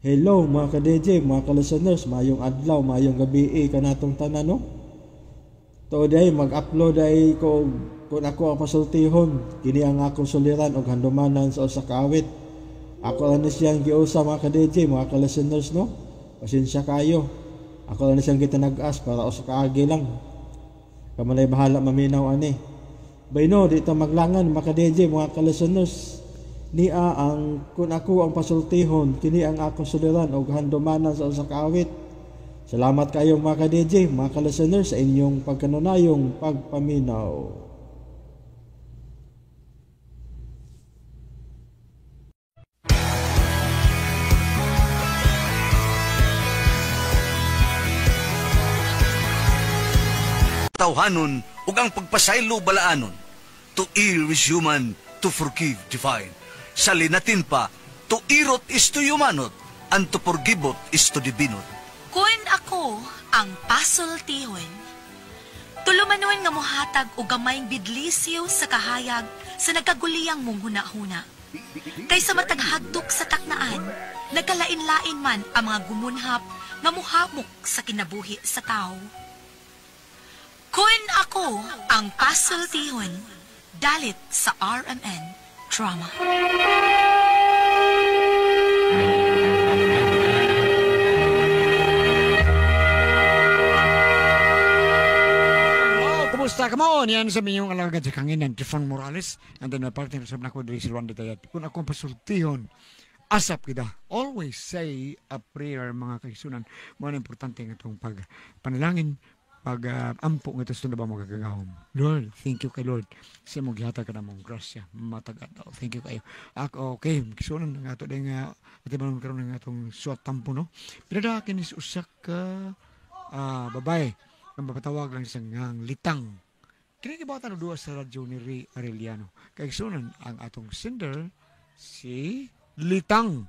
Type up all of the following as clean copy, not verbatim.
Hello mga ka-DJ, mga ka-listeners, mayong adlaw, mayong gabi kanatong tanan no. Today mag-upload ay ko kung ako ang pasultihon kini ang akong suliran og handumanan sa usa ka awit. Ako lang siyang giusa mga ka-DJ, mga ka-listeners no. Pasensya kayo. Ako lang siyang gitanag-as para usa ka agi lang. Kamalay bahala maminaw ani. Bayno dito maglangan mga ka-DJ, mga ka-listeners. Niya ang kun ako ang pasultihon kini ang akong suliran og handumanan sa usa ka awit. Salamat kayo mga ka-DJ, mga ka-listeners sa inyong pagkanunayong pagpaminaw. Tawhanon ug ang pagpasaylo balaanon. To err is human, to forgive divine. Salinatin pa, to irot is to humanot, and to forgivot is to divinot. Kun ako ang pasultihon, tulumanon nga mohatag og gamayng bidlisiw sa kahayag sa nagkaguliyang mong huna-huna. Kaysa mataghagdok sa taknaan, nagkalain-lain man ang mga gumunhap nga muhamok sa kinabuhi sa tao. Kun ako ang pasultihon, dalit sa RMN Drama. Kumusta ka mo? Yan sa minyong alagad sa kanginan, Tifang Morales. And then my partner sa nako diri si Juan de Tayat. Kung akong pasultihon, asap kita. Always say a prayer, mga kaisunan. Mga importante ng itong pagpanalangin, ampo nga ito na ba magagawom. Lord, thank you kay Lord. Kasi maghihatag ka na mong grasya. Matagad daw. Thank you kayo. Okay, kisunan nga ito din nga ati ba naman karoon nga itong suat tampo, no? Pinadakin is usak ka babae. Ang mapatawag lang isang ngang litang. Kinigibata na duwa sa radyo ni Ray Arellano. Kaya kisunan ang atong sender, si Litang.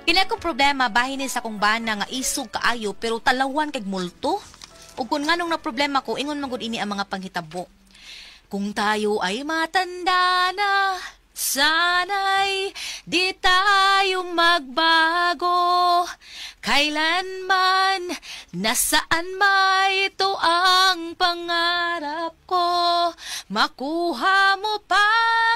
Pila kong problema bahin sa akong bana nga isog kaayo pero talawan kag multo. Ug kun nganong na problema ko ingon man gud ini ang mga panghitabo. Kung tayo ay matanda na, sana'y di tayo magbago. Kailanman, nasaan may ito ang pangarap ko. Makuha mo pa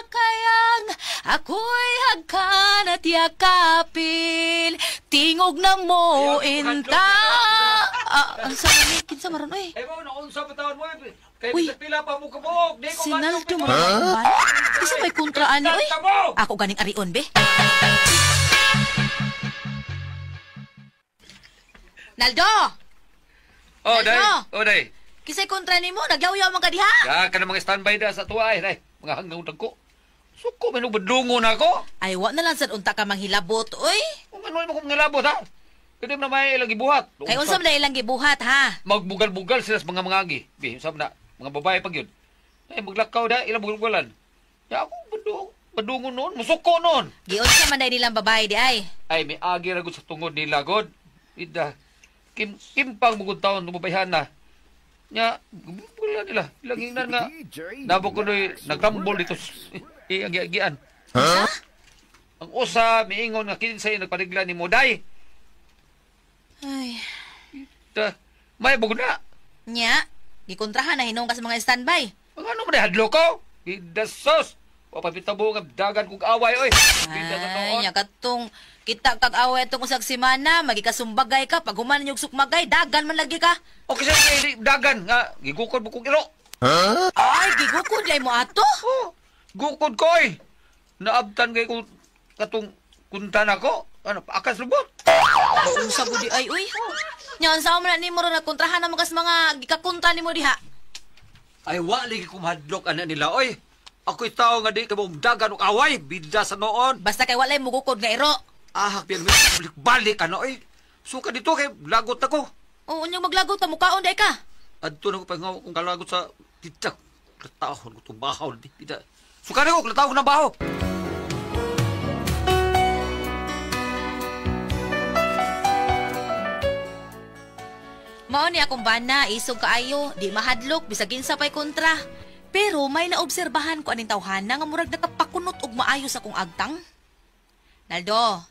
kayang ako'y hagkan at yakapin. Tingog na mo inta. Ang sarili, kinsa maron oy. Ay mo na unsa patawan mo. Kay Uy, pila pa mo kabog. Di ko Sinaldo mo ba? Kasi may kontraan ni oy. Ako ganing arion be. Naldo! Oh, Naldo! day. Oh, day. Kisay kontra nimo, nagyaw-yaw man ka diha. Ya, ka na mga standby da sa tuwa day. Mga hanggang ko. Suko may nubadlungo na ako. Ay, wa na lang sad unta ka manghilabot, oy. Kung ano mo kong ngalabot ha. Pwede na may ilang gibuhat. Kay unsa man na ilang gibuhat ha? Magbugal-bugal sila sa mga agi. Bi, usab na. Mga babae pag yun. Ay, maglakaw da, ilang bugal-bugalan. Ya, ako badungo noon. Musuko noon. Giunsa man dai nilang babae di ay. Ay, may agi ragod sa tungod nila, God. Ida. Kimpang bugod taon lumabayhan na. Nya, wala nila. Ilanginan nga. Nabo ko noy, nagtambol dito. Iagi-agian. Huh? Ang usa, miingon nga kinsay nagpaligla ni Moday. Ay. May bugod na. Nya, gikontrahan na hinong ka sa mga standby. Ang ano man hadlo ko? Idasos. Papapitabo nga dagan kong away, oy. Ay, nya katong kita kag away itong usag simana, magikasumbagay ka, pag human yung sukmagay, dagan man lagi ka. O kasi dagan nga, gigukod mo kong iro. Ay, gigukod lay mo ato. Oh, gukod ko, oy. Naabtan kay kung katong kuntan ako. Ano, paakas lubot. Unsa gudi ay uy. Nya unsa man nimo ro nagkontrahan na magas mga gikakontra nimo diha. Ay, wali ko mahadlok ana nila, oy. Ako'y tao nga di ka mong dagan o away, bida sa noon. Basta kay walay mugukod nga iro. Ahak, piyan mo, balik-balik ka na, oy. Suka dito kay lagot ako. Oo, unyong maglagot ka, mukhaon day ka. Adto na ko pa nga kung kalagot sa titak. Katahon ko itong bahaw. Suka na ko, katahon ko na bahaw. Mao ni akong bana, isog kaayo, di mahadlok, bisag kinsa pay kontra. Pero may naobserbahan ko aning tawhana nga murag nakapakunot og maayo sa kong agtang. Naldo,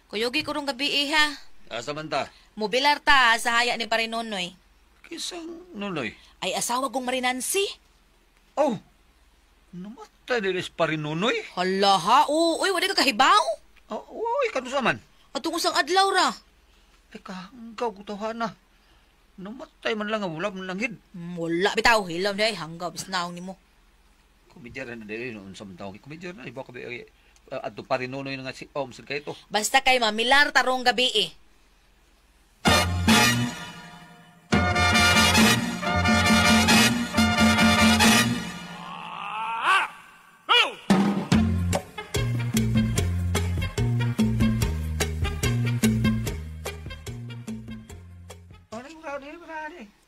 kuyugi ko rong gabi ha. Asa man ta? Mobilar ta sa haya ni Parinonoy. Kisang nunoy. Ay asawa kong Marinansi. Oh, namatay dilis pa rin nunoy. Hala ha, uy, wala ka kahibaw. Oh, uy, kanusa man. Atong usang adlaw ra. Teka, hanggaw ko tawhana. Namatay man lang nga wala man langhid. Wala bitaw, hilaw na hanggaw, bisnaong nimo. Kumidyaran na dili noon sa mataw. Kumidyaran na, iba ka ba ato pa rin nunoy nga si Om, sir kayo to. Basta kay mamilar tarong gabi eh.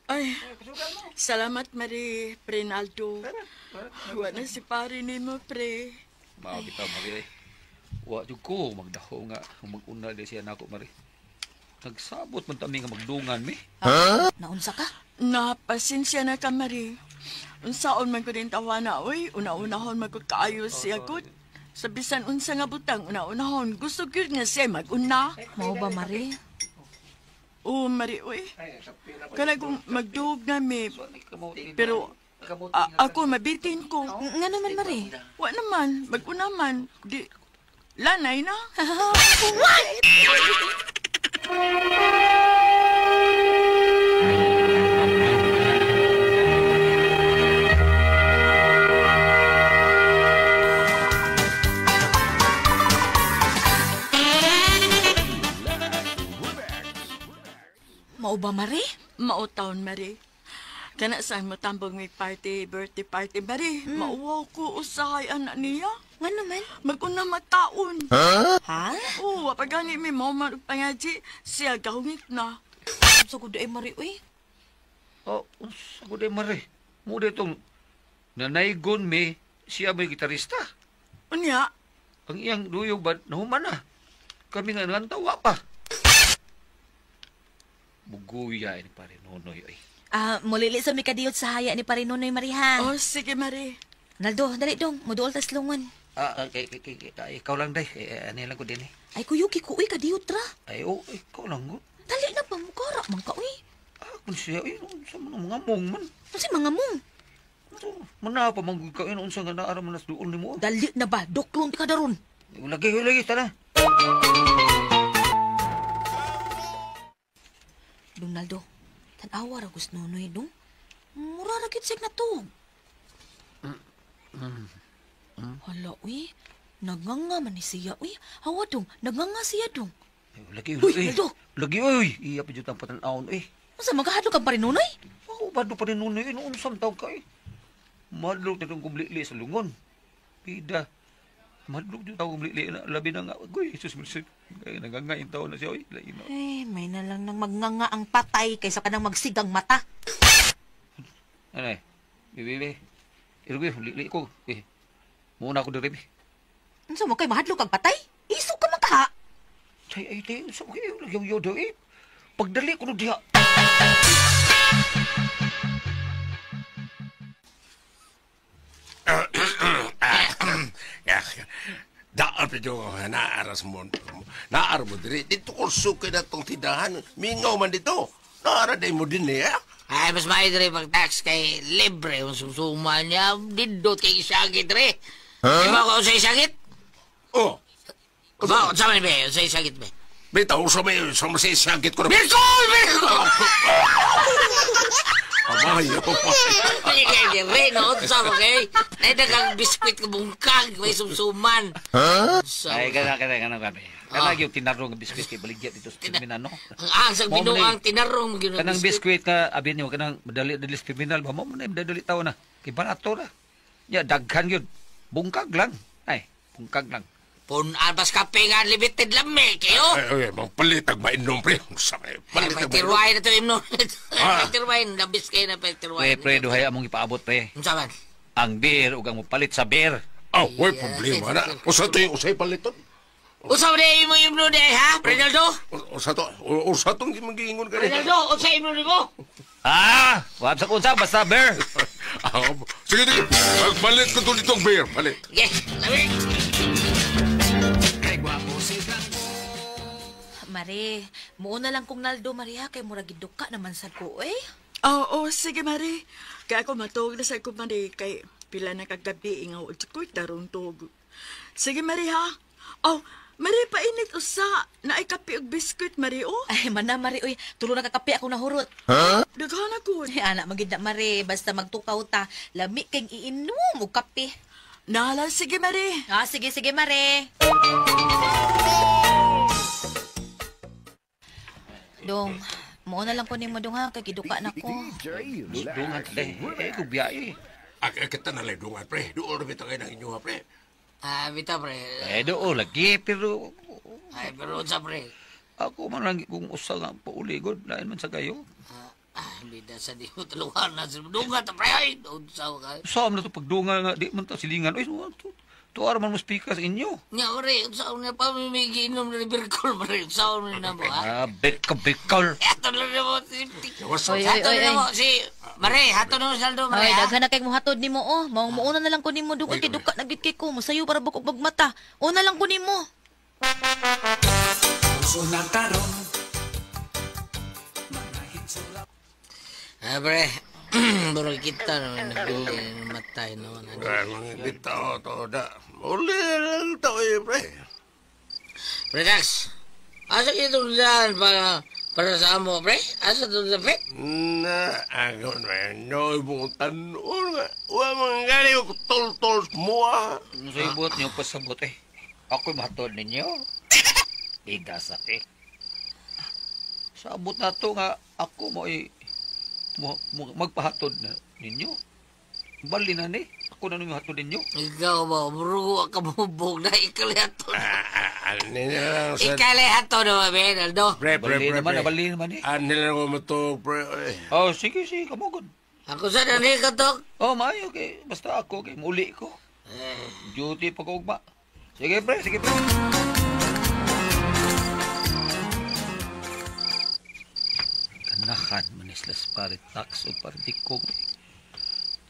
Ay, salamat Mari, Prenaldo. Wala si pare ni mo, pre. Bitaw, Mari. Wa jud ko magdaho nga mag-una di siya nako, Mari. Nagsabot man tami nga magdungan mi. Naunsa ka? Napasensya na ka, Mari. Unsaon man ko din tawana, oy. Una-unahon magkakaayo siya gud. Sa bisan unsa nga butang, una-unahon. Gusto gyud nga siya mag-una. Mao ba, Mari? Oo, Mari, oy. Kaya kung magduog na mi. Pero ako mabitin ko. Nga naman, Mari. Wa naman, mag-una man. Di, lanay na. Mao ba, Mari? Mautaon, Mari. Kana saan mo tambong may party, birthday party, Mari. Mauwaw ko usahay anak niya. Nga naman? Mag-una mataon. Ha? Oo, pagani may mau pangaji, siya gawit na. Sa kudo ay, Mari, uy. Oh, sa ko di, Mari. Mo ditong nanaygon mi, siya may gitarista. Unya, Ang iyang duyog ba, nahuman na. Kami nga nantawa pa. Buguya ni pare Nonoy ay. Mulili sa mikadiyot sa haya ni Parinonoy, Mari, ha? oh sige, Mari. Naldo, dali dong, muduol tas lungon. Ikaw lang day. Ano lang ko din eh. Ay, kuyuki ko, uy, kadiyot ra. Ay, oh, ikaw lang ko. Dali na pa, mukara, man ka, uy. Kung siya, ay, sa mga mong man. Kasi mga mong. Mana pa manggugkain, unsa nga naara man nas doon ni mo. Dali na ba, doklong ti ka daron. Lagi, tala. Donaldo, tanawa ra gus Nonoy, dong. Mura ra gid sig na tug. Hala, uy. Nagnganga man ni siya, uy. Hawa dong, nagnganga siya dong. Lagi, Uy, Naldo. Lagi, uy. Iya pa dyan ang patanaon, eh. Masa magahadlo kang Parinonoy? Ako, bado pa rin nun eh. Noon sa tawag ka, eh. Madlog na itong kumlili sa lungon. Pida. Madlog yung tawag kumlili na labi na nga. Uy, Jesus Mercy. Kaya nagangain taon na siya, uy. Lain na. May na lang nang magnganga ang patay kaysa ka nang magsigang mata. Ano eh? Bibi. Irugay, lili ko. Eh, muna ako diri, Ano mo kay mahadlo kang patay? Isog ka man ka, ha? Ay, tayo. Sa kayo, nagyaw-yaw daw, eh. Pagdali ko na diha. Daan pa dyan, naaras mo. Naaras mo diri. Dito kurso kayo na itong tindahan. Mingaw man dito. Naaraday mo din eh. Ay, mas maidre pag-tax kay libre yung susuma niya. Dindot kay isagit re. Di ba ako sa isagit? Oh. Ba, sa man ba? Sa isagit ba? Bitaw, sa masisagit ko na. Birkol! Birkol! Abay, Ay, kay dire, no? Sa mo kay? Naidagang biskwit ka bungkag. May sumsuman. Ay, kana kami. Kana yung tinarong ng biskwit kay baligya dito sa terminal, no? Ang asang binuang tinarong. Kanang biskwit ka, abin niyo, kanang madali sa terminal ba? Mo na madali tao na. Kay barato na. Ya, daghan yun. Bungkag lang. Ay, bungkag lang. Albas kape nga limited lang me, kayo? Ay, magpalitag mainom, pre. Ay, may tirway na to, imno. May tirway, nabis kayo na may tirway. Pre, duhay among ipaabot, pre. Ano saman? Ang beer, ugang mo palit sa beer. Oh, way problema na. Usa to yung usay paliton. Usaw na mo yung blue day, ha, Renaldo? Usa tong magiingon ka rin. Renaldo, usaw yung blue mo? Wab sa kunsa, basta bear. Sige, balik ko to ditong beer. Balik. Yes, sabi. Mare, muuna lang kong Naldo, Maria, kay murag giduka naman sad ko, eh. Oo, sige, Mari. Kaya ako matug na sa ko, Mari, kay pila na kagabi nga ulit ko'y tarong tug. Sige, Mari, ha? Oh, Mari, painit usa. Naay kape og biskuit, Mari, oh. Ay, mana, Mare, uy, tulo na kakapi ako nahurot. Daghan ako. Ay, anak, magid na, Mare, basta magtukaw ta, lami kang iinom o kape. Nala, sige, Mari. Sige, Mare. Dong, muuna lang ko ni mo, Dong, ha, kay giduka na ko. Dungan deh, kung biyahe. Kita na lang dungan, pre. Doon na bitangay ng inyo, pre. Bita, pre. Doon lagi, pero Ay, pero sa pre. ako man lang kung usa nga pauligod, lain man sa kayo. Bida sa di mo tulungan na sa dunga, ta pre. Ay, doon sa ka. Saan na to pagdunga nga, di man ta silingan. Uy, tuwar man mo speaker sa inyo. Nya, pre, sa una pa may giinom na birkol, pre. Sa una na mo, ha? Bekal. Eto lang na mo, si... Oy, Hato na mo, si... Mare, hato na mo, Saldo, Mare, Ay, ha? daghan na kay mo hatod nimo, oh. Mauna na lang ko nimo, Dong, kay duka nagit kay ko. Masayo para bukog magmata. Una lang ko nimo. Pre, burol kita naman matay no. Mga bitaw to da. Uli lang to, pre. Pre, Dax, asa kitong daan para sa amo, pre? Asa to sa pet? Ako na, no, ibong tanong nga. Huwag mga gali ko tol-tol mua. Sa ibot niyo pasabot eh. Ako'y mahatod ninyo. Igasat eh. Sa abot na to nga, ako magpahatod na ninyo. Bali na ni. Ako na nung hatod ninyo. Ikaw ba, murugo ka bubog na ikalihato. Nila lang sa... Ikalihato na, Aldo. Pre. Bali naman eh. Nila lang ko matog, pre. Oh, sige, kamugod. Ako sa nani katok. Oh, maayo kay. Basta ako kay muli ko. Duty pa ko ugma. Sige, pre. Kanahan manislas parit tax o partikog.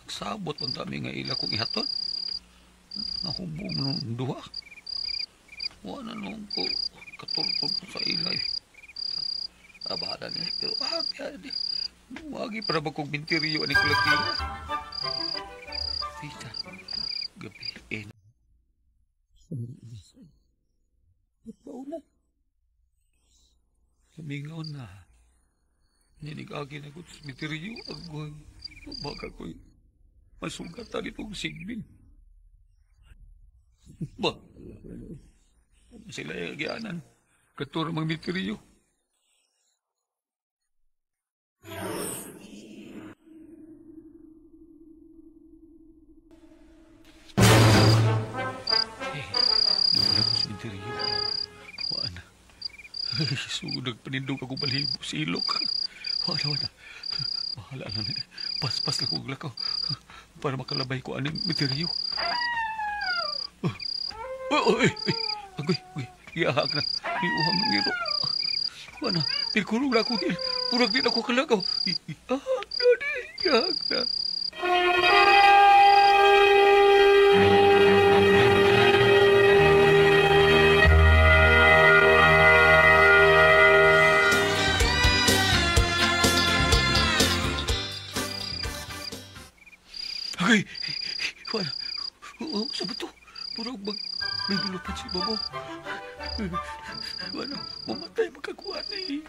Nagsabot man kami nga ila kong ihaton. Nahubong nung duha. Wala nung ko katultol sa ilay. Bahala niya. Pero kaya di. Nuwagi para ba kong binteriyo ni kolektibo. Tita, gabiin. Ito Samingaw na. Ninigagi na ko sa binteriyo. Agwag. Baka ko'y masugatan itong sigbin. Ba? Sila yung agianan. Katura mang binteriyo. Wala ko sa interior. Wala. Sudag panindog ako balibo. Silok. Wala. Bahala lang. Pas lang kong lakaw. Para makalabay ko anong interior. Agoy. Iahag na. Iuhang ng iro. Wala. Tilkulong na ako. Purag din ako kalagaw. Iahag na. Ay, wala. Sa bato. Purang may bilupan si Mamo. Wala, mamatay magkakuha na eh.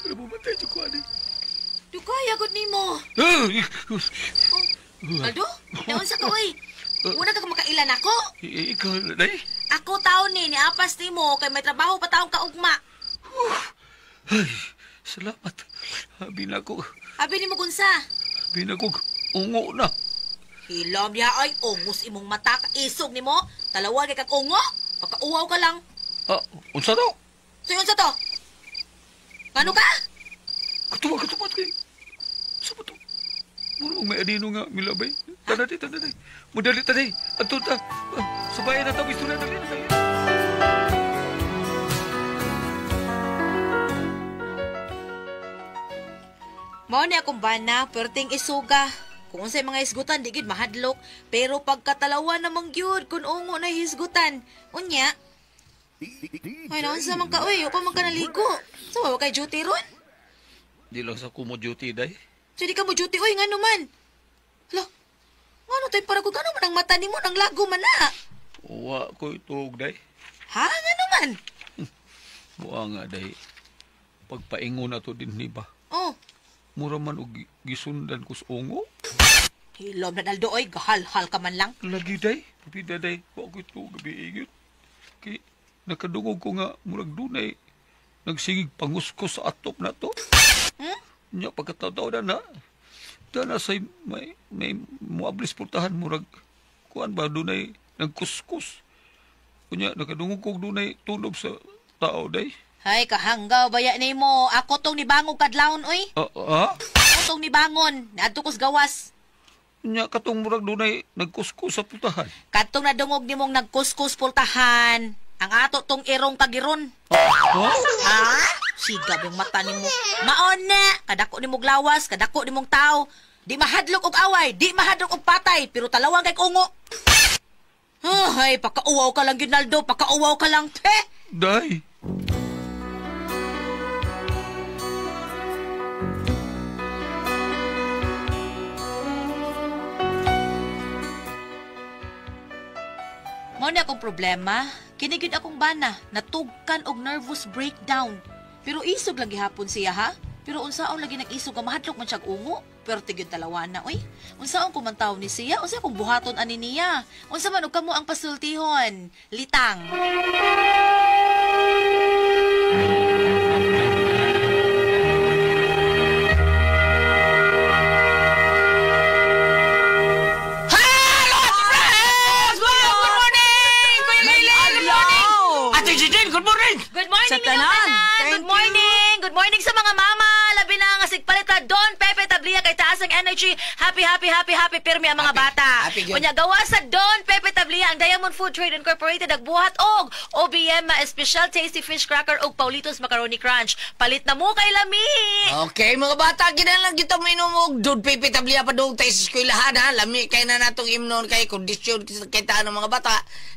Wala mamatay si kuha na eh. Dukay, agad ni mo. Aldo, naon sa kaway. Una ka makailan ako. Ikaw na eh. Ako taon ni apas ni mo, kay may trabaho pa taong kaugma. Ay, salamat. Habi na ko. Abi ni mo kunsa. Habi na ko. Ungo na. Hilom niya ay ungos imong mata kaisog ni mo. Talawag kay kag ungo. Pagkauwaw ka lang. Unsa to? So yun sa to? Ano ka? Katuwa kayo. Sa ba to? Murag may anino nga, milabay. Tanay. Mudali tanay. Ato ta. Sabayan na tapos na dali. Mao ni akong bana, perting isuga. Kung unsay mga hisgutan, di gid mahadlok. Pero pagkatalawa namang gyud, kung ungo na hisgutan. Unya, ay naon sa man ka, uy, pa man ka naligo. So, wa kay duty ron? Di lang sa kumo duty, day. So, di ka mo duty, uy, nga naman. Hala, ano tayo para kung ano man ang mata ni mo, nang lago man na. Wa ko itog, day. Ha, nga naman. Wa nga, day. Pagpaingo na to din ni ba? Oh, Mura man og gisundan ko sa ungo. hilom na daldo, oy, gahal-hal ka man lang. Lagi, day. Pida, day. Wa ko ito gabi ingit. Kay nakadungog ko nga murag dunay nagsigig panguskos sa atop na to. Nya pagkataw na dana say may muablis pultahan murag kuan ba dunay nagkuskus. Kunya nakadungog ko dunay tulob sa tao day. Ay, kahanggaw, baya ni mo. Ako tong nibangog kadlawon, oy. Ako tong nibangon. Naadto kos gawas. Nya katong murag dunay nagkuskus sa pultahan. Katong nadungog ni mong nagkuskus pultahan. Ang ato tong irong kagiron. Ha? Sigab yung mata ni mo. Maon na. Kadako ni mong lawas, kadako ni mong tao. Di mahadlok og away, di mahadlok og patay, pero talawang kay kungo. Ay, pakauwaw ka lang, Ginaldo. Pakauwaw ka lang. Day. Mao na akong problema. Kinigid akong bana, natugkan og nervous breakdown. Pero isog lang gihapon siya, ha? Pero unsaon lagi nag-isog nga mahadlok man siyag ungo. Pero tigid talawan na, oy. Unsaon kumantaw ni siya? Unsa kung buhaton ani niya? Unsa man og kamo ang pasultihon? Litang. Good morning, Sa tanan. Good morning. Good morning sa mga mama. Labi na nga sigpalita Don Pepe Tablia kay taas ang energy. Happy pirmi ang mga bata. Kunya gawa sa Don Pepe Tablia ang Diamond Food Trade Incorporated nagbuhat og OBM Special Tasty Fish Cracker og Paulitos Macaroni Crunch. Palit na mo kay lami. Okay, mga bata, ginalang kita mainom og Don Pepe Tablia pa doon tayo sa eskwelahan, ha? Lami kay na natong imnon kay kondisyon kay taan ng mga bata.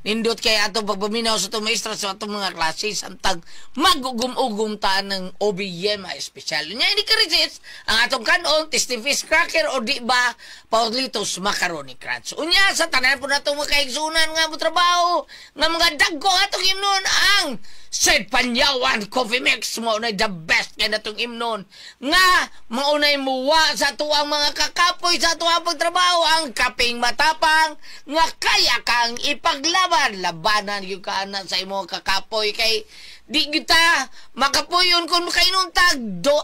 Nindot kay atong pagpaminaw sa itong maestra sa itong mga klase samtang magugum-ugum taan ng OBM Special. Nya hindi ka resist ang atong kanon, tasty fish cracker o di ba Paulitos Macaroni Crunch. Unya sa tanan po na itong mga kaigsunan nga mo trabaho nga mga dagko atong imnon ang Said Panyawan Coffee Mix mo na the best kay natong imnon nga maunay muwa sa tuwang mga kakapoy sa tuwang pagtrabaho ang kaping matapang nga kaya kang ipaglaban labanan yung kana sa imo kakapoy kay di kita makapuyon kung makainom tag do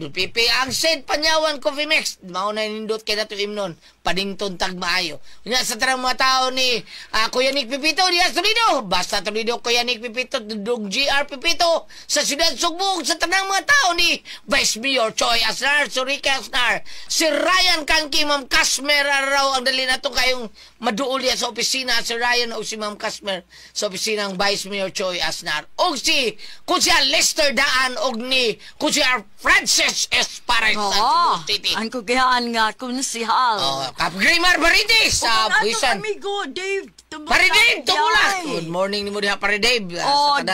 pipi ang Said Panyawan Coffee Mix maunay nindot kay natong imnon padington tag maayo nya sa tarang mga tao ni Kuya Nick Pipito diya Toledo basta Toledo Kuya Nick Pipito dug GR Pipito sa Siyudad Sugbog sa tanang mga tao ni Vice Mayor Choi Asnar Surika Asnar si Ryan Kangki Ma'am Kasmer araw ang dali na to kayong maduol ya sa opisina si Ryan o si Ma'am Kasmer sa opisina ng Vice Mayor Choi Asnar o si Kuya Lester Daan og ni Kuya Francis S. Pares sa Cebu City ang kugihaan nga kung si Hal. Kap Grimar Barides sa Buisan. Amigo Dave Paridave, tumulas. Good morning ni mo diha Paridave.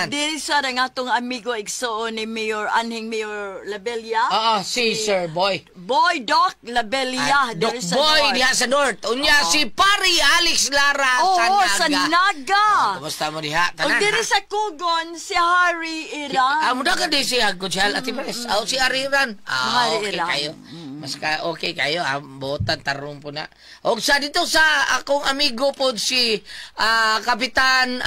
Dili sa nga atong amigo igsoon ni Mayor Anhing Mayor Labella. Si Sir Boy. Boy Doc Labella. Doc Boy diha sa North. Unya si Pari Alex Lara sa Naga. Sa Naga. Kumusta mo diha? O Tanan. diri sa Kugon si Harry Iran. Muda ka di siya Kuchal at Pres. Si Harry Iran. Harry Okay Iran. kayo. Mas okay kayo. Botan tarong po na. O sa dito sa akong amigo po si Kapitan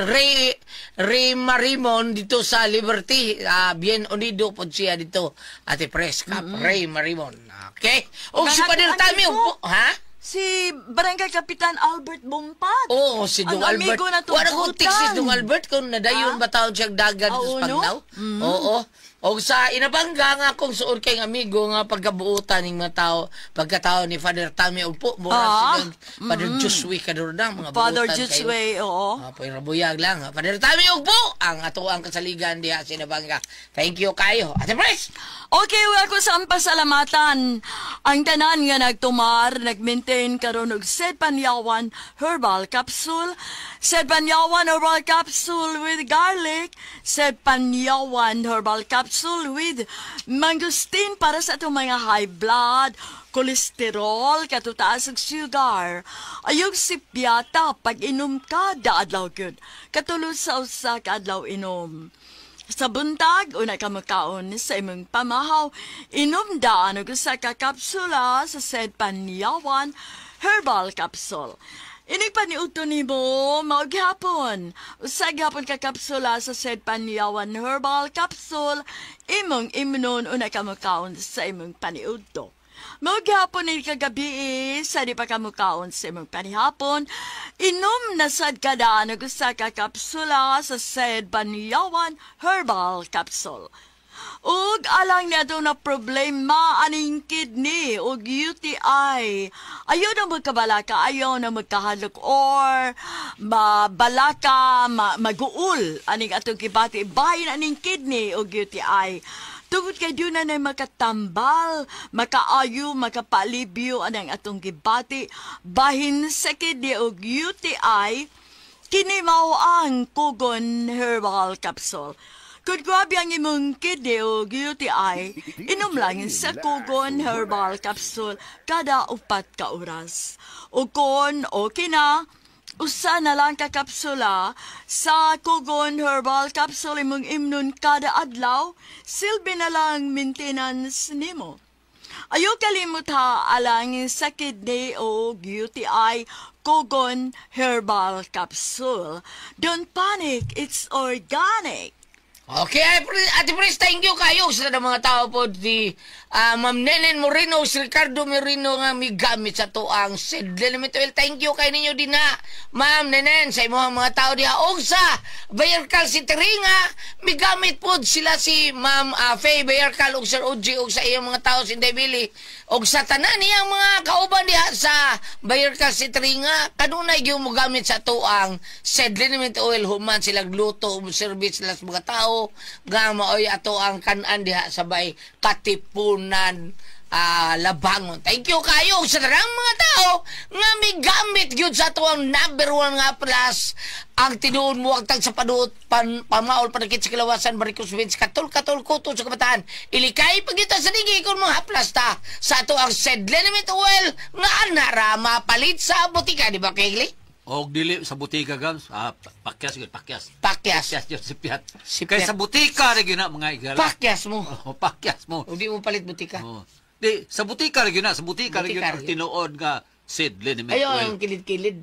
Ray Marimon dito sa Liberty. Bien unido po siya dito. Ate Pres. Ray Marimon. Okay? O si Pader Tami. Ha? Si Barangay Kapitan Albert Bompat. Si Dong ang Albert. amigo na Wala ko tugutan. tik si Dong Albert kung nadayon ba taon siyang dagan sa Pagnaw? Oo. O sa inabangga nga kung suod kay amigo nga pagkabuutan ng mga tao, pagkatao ni Father Tami Ugpo, mura silang Father Juswe kadurudang mga Father buutan Juswe, oo. Pagkabuyag lang. Father Tami Ugpo, ang ato ang kasaligan diha sa inabangga. Thank you kayo. Ate Pres! Okay, well, ko sa pasalamatan. Ang tanan nga nagtumar, nag-maintain karon og Sed Panyawan Herbal Capsule, Sed Panyawan Herbal Capsule with garlic, Sed Panyawan Herbal Capsule with mangosteen para sa itong mga high blood, kolesterol, katutaas og sugar. Ayog sipyata, pag inom ka, daadlaw gyud. Katulad sa usa ka adlaw inom. Sa buntag, una ka makaon sa imong pamahaw, inom daan og usa ka kapsula sa Sed Panyawan Herbal Capsule. Inig paniudto nimo maghapon. Usa gihapon ka kapsula sa Sed Panyawan Herbal Capsule, imong imnon una ka makaon sa imong paniudto. Maghapon ni kagabi sa di pa ka mukaon sa imong panihapon, inom na sad kadaan og usa ka kapsula sa Sed Panyawan Herbal Capsule. Ug alang na na problema aning kidney ug UTI. Ayaw na magkabalaka, ayaw na magkahalok or mabalaka, maguul aning atong kibati bahin aning kidney ug UTI. Tungod kay doon na makatambal, makaayo, makapalibyo anang atong gibati, bahin sa kidney o UTI, kini mao ang Kugon Herbal Capsule. Kung grabe ang imong kidney o UTI, inom lang sa Kugon Herbal Capsule kada 4 ka oras. O kung okay na, usa na lang ka kapsula sa Kugon Herbal Capsule imong imnon kada adlaw, silbi na lang maintenance nimo. Ayaw kalimut ha alang sa kidney o UTI Kugon Herbal Capsule. Don't panic, it's organic. Okay, Ate Pres, thank you kayo sa mga tao po di Ma'am Nenen Moreno, si Ricardo Moreno nga migamit sa to ang Sed Element Oil. Thank you kay ninyo din na Ma'am Nenen sa imong mga tao diha og sa Bayarkal si Teringa migamit po sila si Ma'am Faye Bayarkal og Sir Oji og sa iyang mga tao si Debili og sa tanan niyang mga kauban diha sa Bayarkal si Teringa kanunay gyud mo gamit sa to ang Sed Element Oil human sila gluto service sila sa mga tao nga maoy ato ang kanan diha sa bay Katipunan Labangon. Thank you kayo sa darang mga tao nga may gamit gyud sa ato ang number 1 nga plus ang tinuod mo agtag sa padut pamaol panakit sa kilawasan Baricos Vince katol kuto sa kabataan ilikay pagita sa dingi kon mga haplas ta sa ato ang Sed Element Oil nga anara mapalit sa butika di ba Kegli? Og dili sa butika gams, pakyas yun si Piat. Kaya sa butika rin na mga igala. Pakyas mo. Pakyas mo. O di mo palit butika. Di, sa butika rin na, sa butika rin ang tinuod nga Sed Element Oil. Ayaw ang kilid-kilid.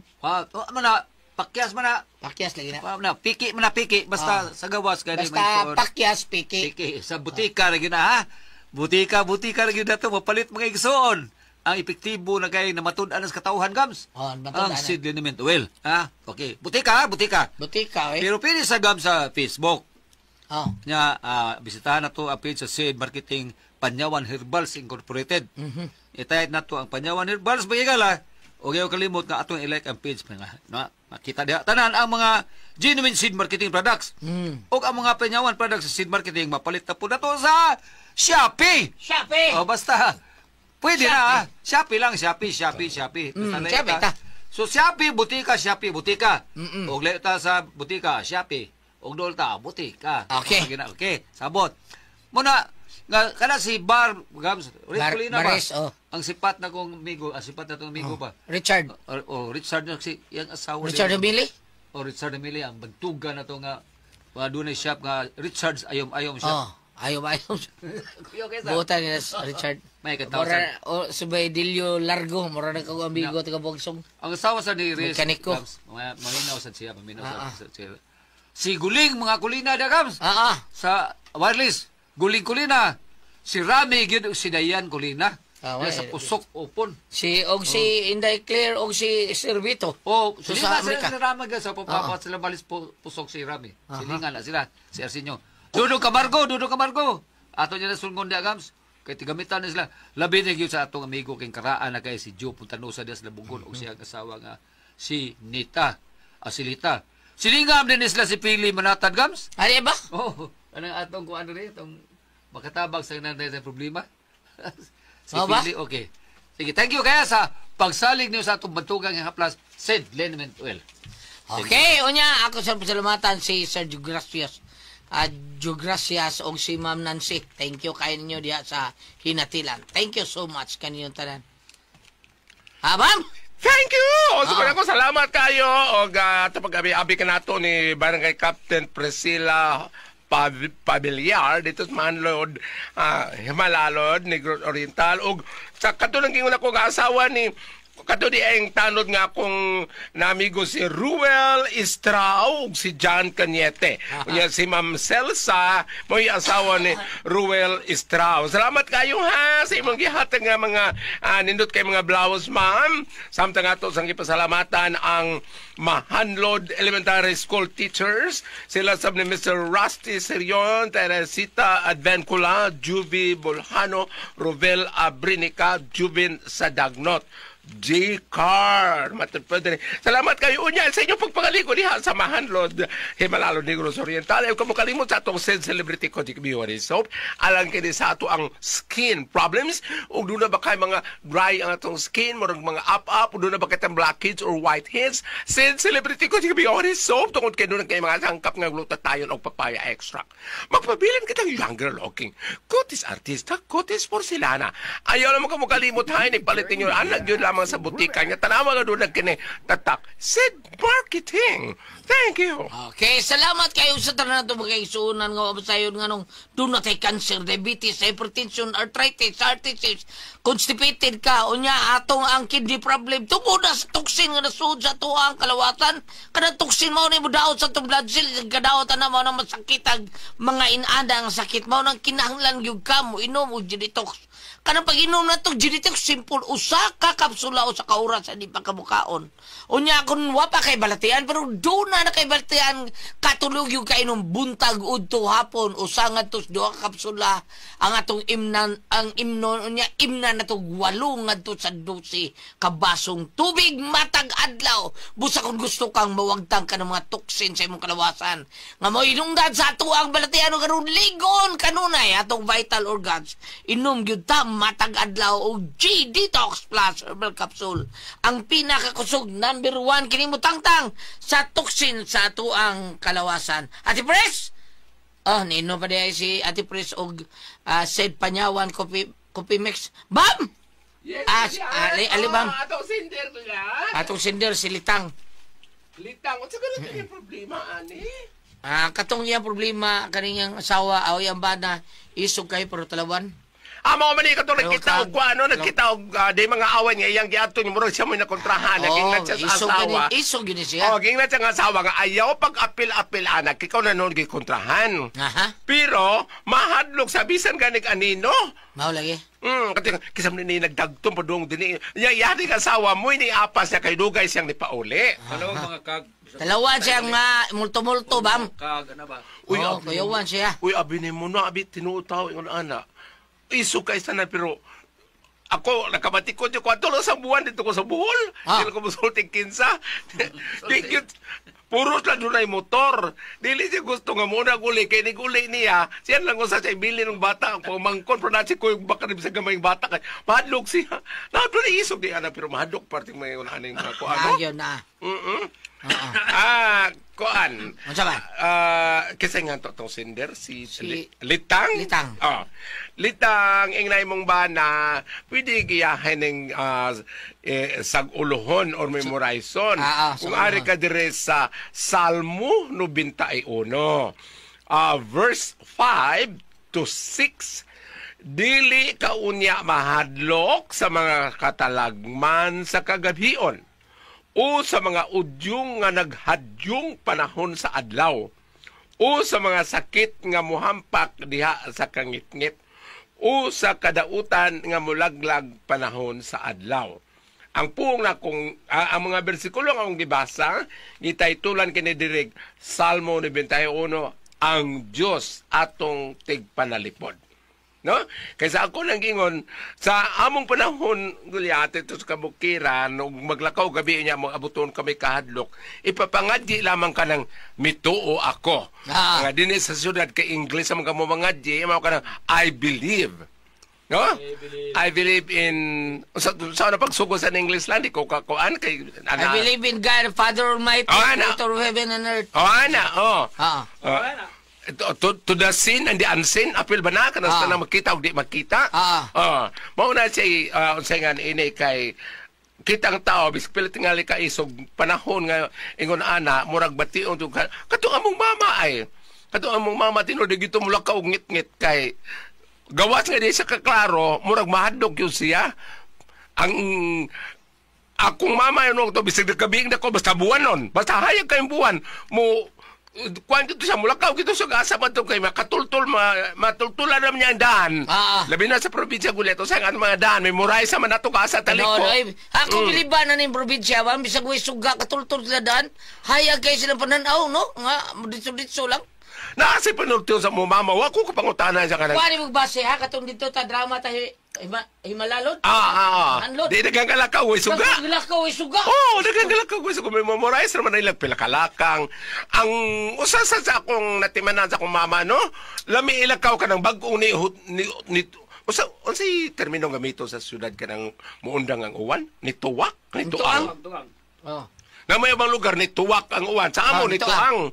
Pakyas mana. Pakyas lagi na. Piki, basta sa gawas. Basta pakyas, piki. Sa butika rin na ha. Butika rin na ito, mapalit mga igsoon. Ang epektibo na kay namatud-an sa katauhan gams. Ang Sed Element Oil. Okay. Butika. Butika, eh. Pero pwede sa gams sa Facebook. Nya bisitahan na to ang page sa Sed Marketing Panyawan Herbals Incorporated. Itayat na to ang Panyawan Herbals bayigala. O gayo kalimot nga atong i-like ang page nga makita diha tanan ang mga genuine seed marketing products. O ang mga Panyawan products sa seed marketing mapalit na po na to sa Shopee. O basta pwede na Shopee lang, Shopee. Shopee ta. So Shopee butika. Og layo ta sa butika, Shopee. Og dol ta butika. Okay, sabot. Muna nga kana si Bar Gams, Kulina ba? Ang sipat na kong amigo, ba? Richard. Richard na si yang asawa. Richard Emily? Richard Emily ang bantugan na to nga dunay shop nga Richard's Ayom shop. Ayom. Buta ni Richard. May katawsan. Subay Dilio Largo, mura na kong amigo taga Bogsong. Ang asawa sa ni Riz. Mekaniko. Maminaw sa siya. Si Guling, mga kulina da Gams. Sa wireless. Guling kulina. Si Rami, si Dayan kulina. Sa Pusok Upon. Si Inday Claire og si Servito. Sa Amerika. Sa Ramaga sa papapat sila balis Pusok si Rami. Silingan na sila. Si Arsenio. Dudong kabargo. Ato niya na sulngon niya, Gams. Kay tigamitan na sila. Labi na yun sa atong amigo kay karaan na kay si Joe Puntanosa diya sa Labungon o siya kasawa nga si Nita. Si Lita. Silingam din sila si Pili Manatad, Gams. Ari ba? Oo. Anong atong kung ano rin, itong makatabang sa nanay sa problema. Si ba? Pili, okay. Sige, thank you kaya sa pagsalig niyo sa atong bantugang nga haplas, Sid Liniment Oil. Okay, unya ako sa pasalamatan si Sergio Gracias. Gracias og si Ma'am Nancy. Thank you kayo ninyo diha sa hinatilan. Thank you so much kaninyong tanan. Ma'am? Thank you! O, ko salamat kayo. O, pag-abi ka nato ni Barangay Captain Priscilla Pabiliar dito sa Manlod, Himalalod, Negros Oriental. O, sa katulong gingon ako nga asawa ni kato di ang tanod nga akong namigo si Ruel Estrao ug si John Cañete. Unya si Ma'am Celsa mo asawa ni Ruel Estrao. Salamat kayo ha sa imong gihatag nga mga nindot kay mga blouse, ma'am. Samtang ato sang gipasalamatan ang Mahanlod Elementary School teachers. Sila sab ni Mr. Rusty Serion, Teresita Advencula, Juby Bolhano, Rovel Abrinica, Jubin Sadagnot. G-Car. Salamat kayo unya sa inyong pagpagaliko diha sa Mahanlod, Himalalod, Negros Oriental. Ayaw ka mo kalimot sa atong Sen Celebrity Kojic Beauty Soap. Alang kini sa ato ang skin problems. O doon na ba kayo mga dry ang atong skin, marang mga up-up, o doon na ba kayo blackheads or whiteheads. Sen Celebrity Kojic Beauty Soap. Tungkol kayo doon kayo mga sangkap ng glutathione o papaya extract. Magpabilin kitang younger looking. Kutis artista, kutis porcelana. Ayaw naman ka mo kalimot ha. Ipalitin nyo. Anak yun lamang sa butika niya. Tanawa nga doon nagkini tatak. Sid Marketing. Thank you. Okay, salamat kayo sa tanan to mga isuunan nga mabasayon nga nung do not have cancer, diabetes, hypertension, arthritis, constipated ka, unya atong ang kidney problem. Tungod na sa toxin nga nasud sa to ang kalawatan. Kada toxin mo ni mo daot sa tong blood cells, kadaot na mo nang masakitag mga inada ang sakit mo nang kinahanglan gyud ka mo inom og detox. Kanang pag-inom na itong genetic simple, usa ka kapsula o sa kauras sa di pagkabukaon. Unya kung wapa kay balatian, pero doon na kay balatian, katulog yung kainom buntag udto hapon, usa nga tos doa ka kapsula, ang atong imnan, ang imnon, unya imnan na itong 8 nga to sa 12 kabasong tubig matag adlaw. Busa kung gusto kang mawagtang ka ng mga toxin sa imong kalawasan. Nga mo inungdan sa ato ang balatian o karon ligon kanunay atong vital organs. Inom gyud ta matag adlaw og G-Detox Plus Herbal Capsule. Ang pinakakusog number 1 kini mo tangtang sa toxin sa ato ang kalawasan. Ate Pres? Oh, nino pa diay si Ate Pres og Said Panyawan Coffee Mix. Bam! Yes, ali bam. Atong sinder ko yan. Atong sinder si Litang. Litang, what's ganun yung problema, ani? Katong iyang problema kaniyang asawa aw yang bana isog kay pero talawan. Amo man ikaw nagkita og kuano, nagkita og day mga awan nga iyang giadto ni murag siya mo nakontrahan, naging siya sa asawa. Isog gini siya. Oh, ging na siya nga asawa nga ayaw pag-apil-apil anak, ikaw na noon gikontrahan. Aha. Pero mahadlok sa bisan ganig anino. Mao lagi. Kasi kisam ni nagdagtong padung dinhi. Yari ka asawa mo ni apas niya kay dugay siyang nipauli. Dalawang mga kag. Dalawa siya nga multo-multo bam. Kag ano ba? Uy, kuyawan siya. Uy, abi ni mo na abi tinuutaw ingon ana. Iso kay sana pero ako nakabati ko yung kwarto lang sa buwan dito ko sa Bohol. Dili ko musulting 15. Puros lang doon ay motor. Dili siya gusto nga muna guli. Kaya niguli niya. Siya lang kung sa siya ibili ng bata. Pumangkon. Pero nasi ko yung baka rin sa gamayng bata. Mahadlok siya. Nakadlo na isog di ana. Pero mahadlok parting may unahanin ka. Ayun na. Kuan. Ano ba? Kasi nga itong sinder, si Litang. Litang. Litang, ingnay mong bana, pwede giyahin ng sag-ulohon or memorizon. Kung ari ka dire sa Salmo 91, verse 5 to 6, dili ka unya mahadlok sa mga katalagman sa kagabion o sa mga udyong nga naghadyong panahon sa adlaw, o sa mga sakit nga muhampak diha sa kangitngit, o sa kadautan nga mulaglag panahon sa adlaw. Ang puong na kung ang mga bersikulo nga akong gibasa, gitaytulan kini direk Salmo 91, ang Diyos atong tigpanalipod. No? Kaysa ako nang gingon, sa among panahon, Gulyate, ito sa kabukiran, nung maglakaw gabi niya, mga abuton kami kahadlok, ipapangadyi lamang ka ng mituo ako. Nga din sa syudad kay English, ang mga mangadyi, mga ka ng I believe. No? I believe in... Saan na pagsugo sa English lang, di ko kakuan kay... I believe in God, Father Almighty, Creator of heaven and earth. To the sin and the unseen, apil ba na? Kanang na makita o di makita? Mauna siya, unsay ini kay kitang tao, bispilit nga ka isog panahon nga ingon ana, murag bation to katong among mama ay. Katong among mama tinuod gito mula ka og ngit-ngit kay gawas nga di siya kaklaro, murag mahadlok yun siya. Ang akong mama yun to, bisig nagkabing na ko, basta buwan nun. Basta hayag kayong buwan, mo kuan dito sa Mulakaw gito sa gasa man to kay makatultul matultulan naman niya ang daan. Labi na sa probinsya Guleto sa ano mga daan may muray sa man nato ka sa taliko. Ako biliban na ning probinsya wa bisag way suga katultul sila daan. Hayag kay sila pananaw no nga ditso lang. Naasi panultul sa mo mama wa ko kapangutanan sa kanang. Wari mo base ha katong dito ta drama ta Himalalod? Di dagang kalakaw way suga. Kalakaw way suga. Oh, dagang kalakaw way suga. May memorize naman nila pila-kalakang. Ang usa sa akong natimanan sa akong mama, no? Lami ilakaw ka ng bagong ni usa unsay termino gamito sa syudad ka ng muundang ang uwan? Ni tuwak? Ni tuang? Na may ibang lugar ni tuwak ang uwan. Sa amo ni tuang.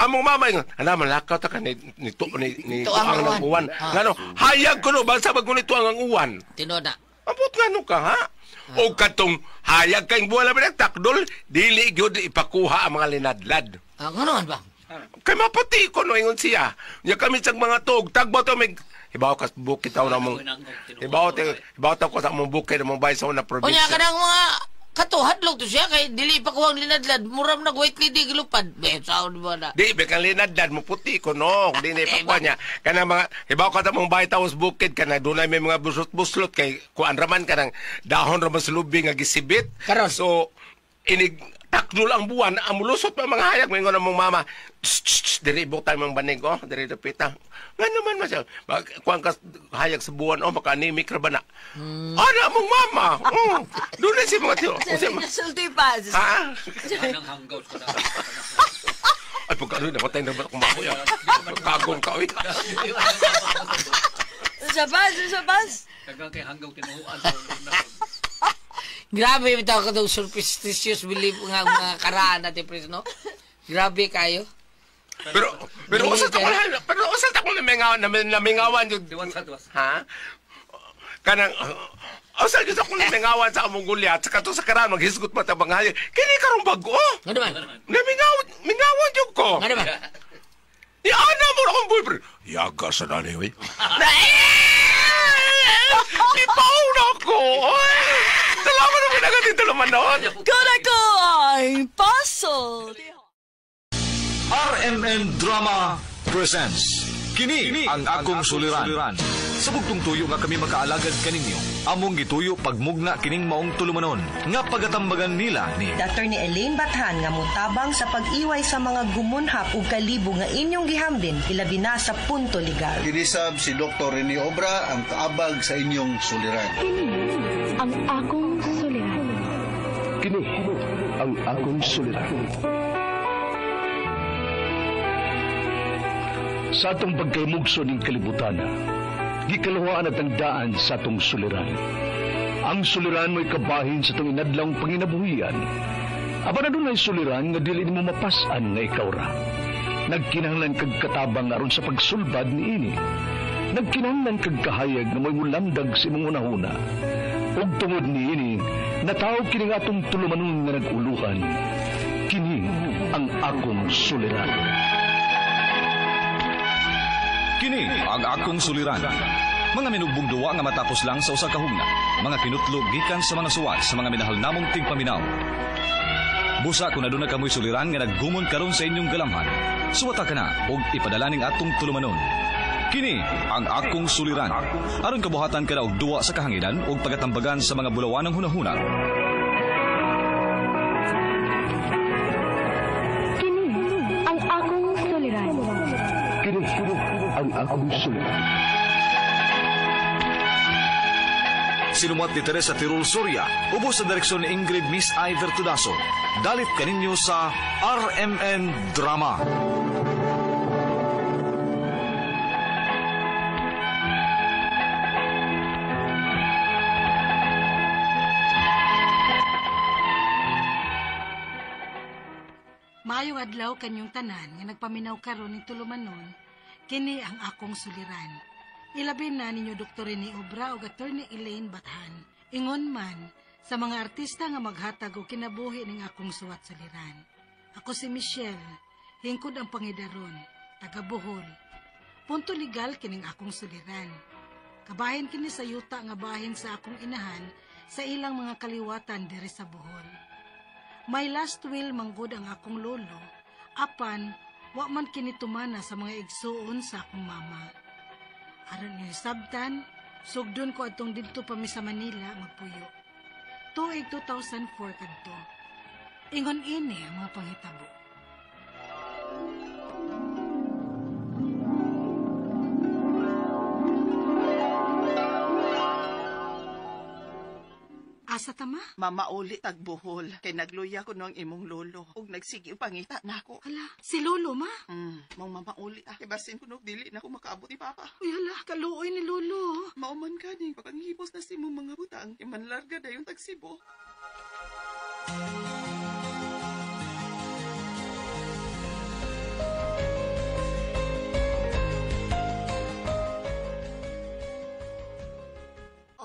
Among mama yung, malakaw ta ka ni tuang ng uwan. Ngano, hayag ko no, basta bag ni tuang ang uwan. Tinoda. Abot ngano ka, ha? O katong hayag kayong buwan na binagtakdol, dili gyud ipakuha ang mga linadlad. Nganoan ba? Kay maputi ko no, ingon siya. Nya kami sa mga tog, tagbo to may hibaw ka bukid taw na mong hibaw taw ko sa mong bukid na mong bahay sa una probinsya. O nya kanang mga katuhadlok to siya kay dili pa kuwang linadlad muram na white lady gilupad be saon ba na di be kan linadlad mo puti ko no di ni pa niya kana mga hibaw ka ta mong bahay taos bukid kana dunay may mga buslot kay kuan raman kanang dahon ra mas lubi nga gisibit so inig takdol ang buwan amulusot pa mga hayag mo ingon mong mama diri butang mong banig diri dapita nga naman masya kuan ka hayag sa buwan maka-anemic ra ba na ana mong mama doon si mga tiyo sulti pa anang hanggaw ko na ay pagkano na patay na ba kung makuya kagong ka sabas kagang kay hanggaw tinuhuan grabe bitaw ka daw superstitious belief nga mga karaan natin pres no grabe kayo pero usal ta ko namingawan yung ha kanang usal gyud ako namingawan sa among Gulyat sa kato sa karan maghisgot pa ta banghay kini karong bag-o ngano man namingawan jud ko ngano man ya ana mo akong boyfriend yaga sa dali oy ipaw na ko salamat na pinagandito naman noon Kuna ko ay puzzle RMN Drama presents Kini ang akong suliran. Sa bugtong tuyo nga kami makaalagad kaninyo. Among gituyo pagmugna kining maong tulumanon nga pagatambagan nila ni Dr. ni Elaine Bathan nga mutabang sa pag-iway sa mga gumunhap ug kalibo nga inyong gihambin ilabi na sa punto legal. Kinisab si Dr. Rene Obra ang kaabag sa inyong suliran. Kini ang akong suliran. Kini ang akong suliran. Sa atong pagkaymugso ng kalibutan, gikalawaan at ang daan sa atong suliran. Ang suliran mo'y kabahin sa itong inadlang panginabuhian. Aba na doon ay suliran nga dili mo mapasan nga ikaw ra. Nagkinahanglan kag katabang aron sa pagsulbad ni ini. Nagkinahanglan kag kahayag na mo'y mulamdag sa imong unahuna. Ug tungod ni ini, natawag kini nga atong tulumanon nga naguluhan. Kini ang akong suliran. Kini ang akong suliran. Mga minugbong duwa nga matapos lang sa usa ka hugna. Mga kinutlog gikan sa mga suwat sa mga minahal namong tigpaminaw. Busa kung aduna kamoy suliran nga naggumon karon sa inyong galamhan. Suwata ka na og ipadala ning atong tulumanon. Kini ang akong suliran. Aron kabuhatan ka na og duwa sa kahanginan og pagatambagan sa mga bulawan ng hunahuna. Kini ang akong suliran. akong suliran. Sinumat ni Teresa Tirul Soria, ubos sa direksyon ni Ingrid Miss Iver Tudaso. Dalit kaninyo sa RMN Drama. Maayong adlaw kanyong tanan nga nagpaminaw karon ni tulumanon, kini ang akong suliran. Ilabin na ninyo Dr. Rene Obra o Attorney Elaine Bathan. Ingon man sa mga artista nga maghatag o kinabuhi ning akong suwat suliran. Ako si Michelle, hingkod ang pangidaron, taga Bohol. Punto legal kining akong suliran. Kabahin kini sa yuta nga bahin sa akong inahan sa ilang mga kaliwatan diri sa Bohol. My last will manggod ang akong lolo, apan wa man kini tumana sa mga igsuon sa akong mama. Aron ni sabtan, sugdon ko atong didto pa mi sa Manila magpuyo. Tuig 2004 kadto. Ingon ini ang mga panghitabo. Asa tama? Mamauli tagbuhol kay nagluya ko ng imong lolo ug nagsigi pangita nako. Hala, si lolo ma? Mong mamauli kay basin kuno dili na ko makaabot ni papa. Uy hala, kaluoy ni lolo. Mauman kani papanghipos na si mong mga butang imanlarga dayon tagsibo.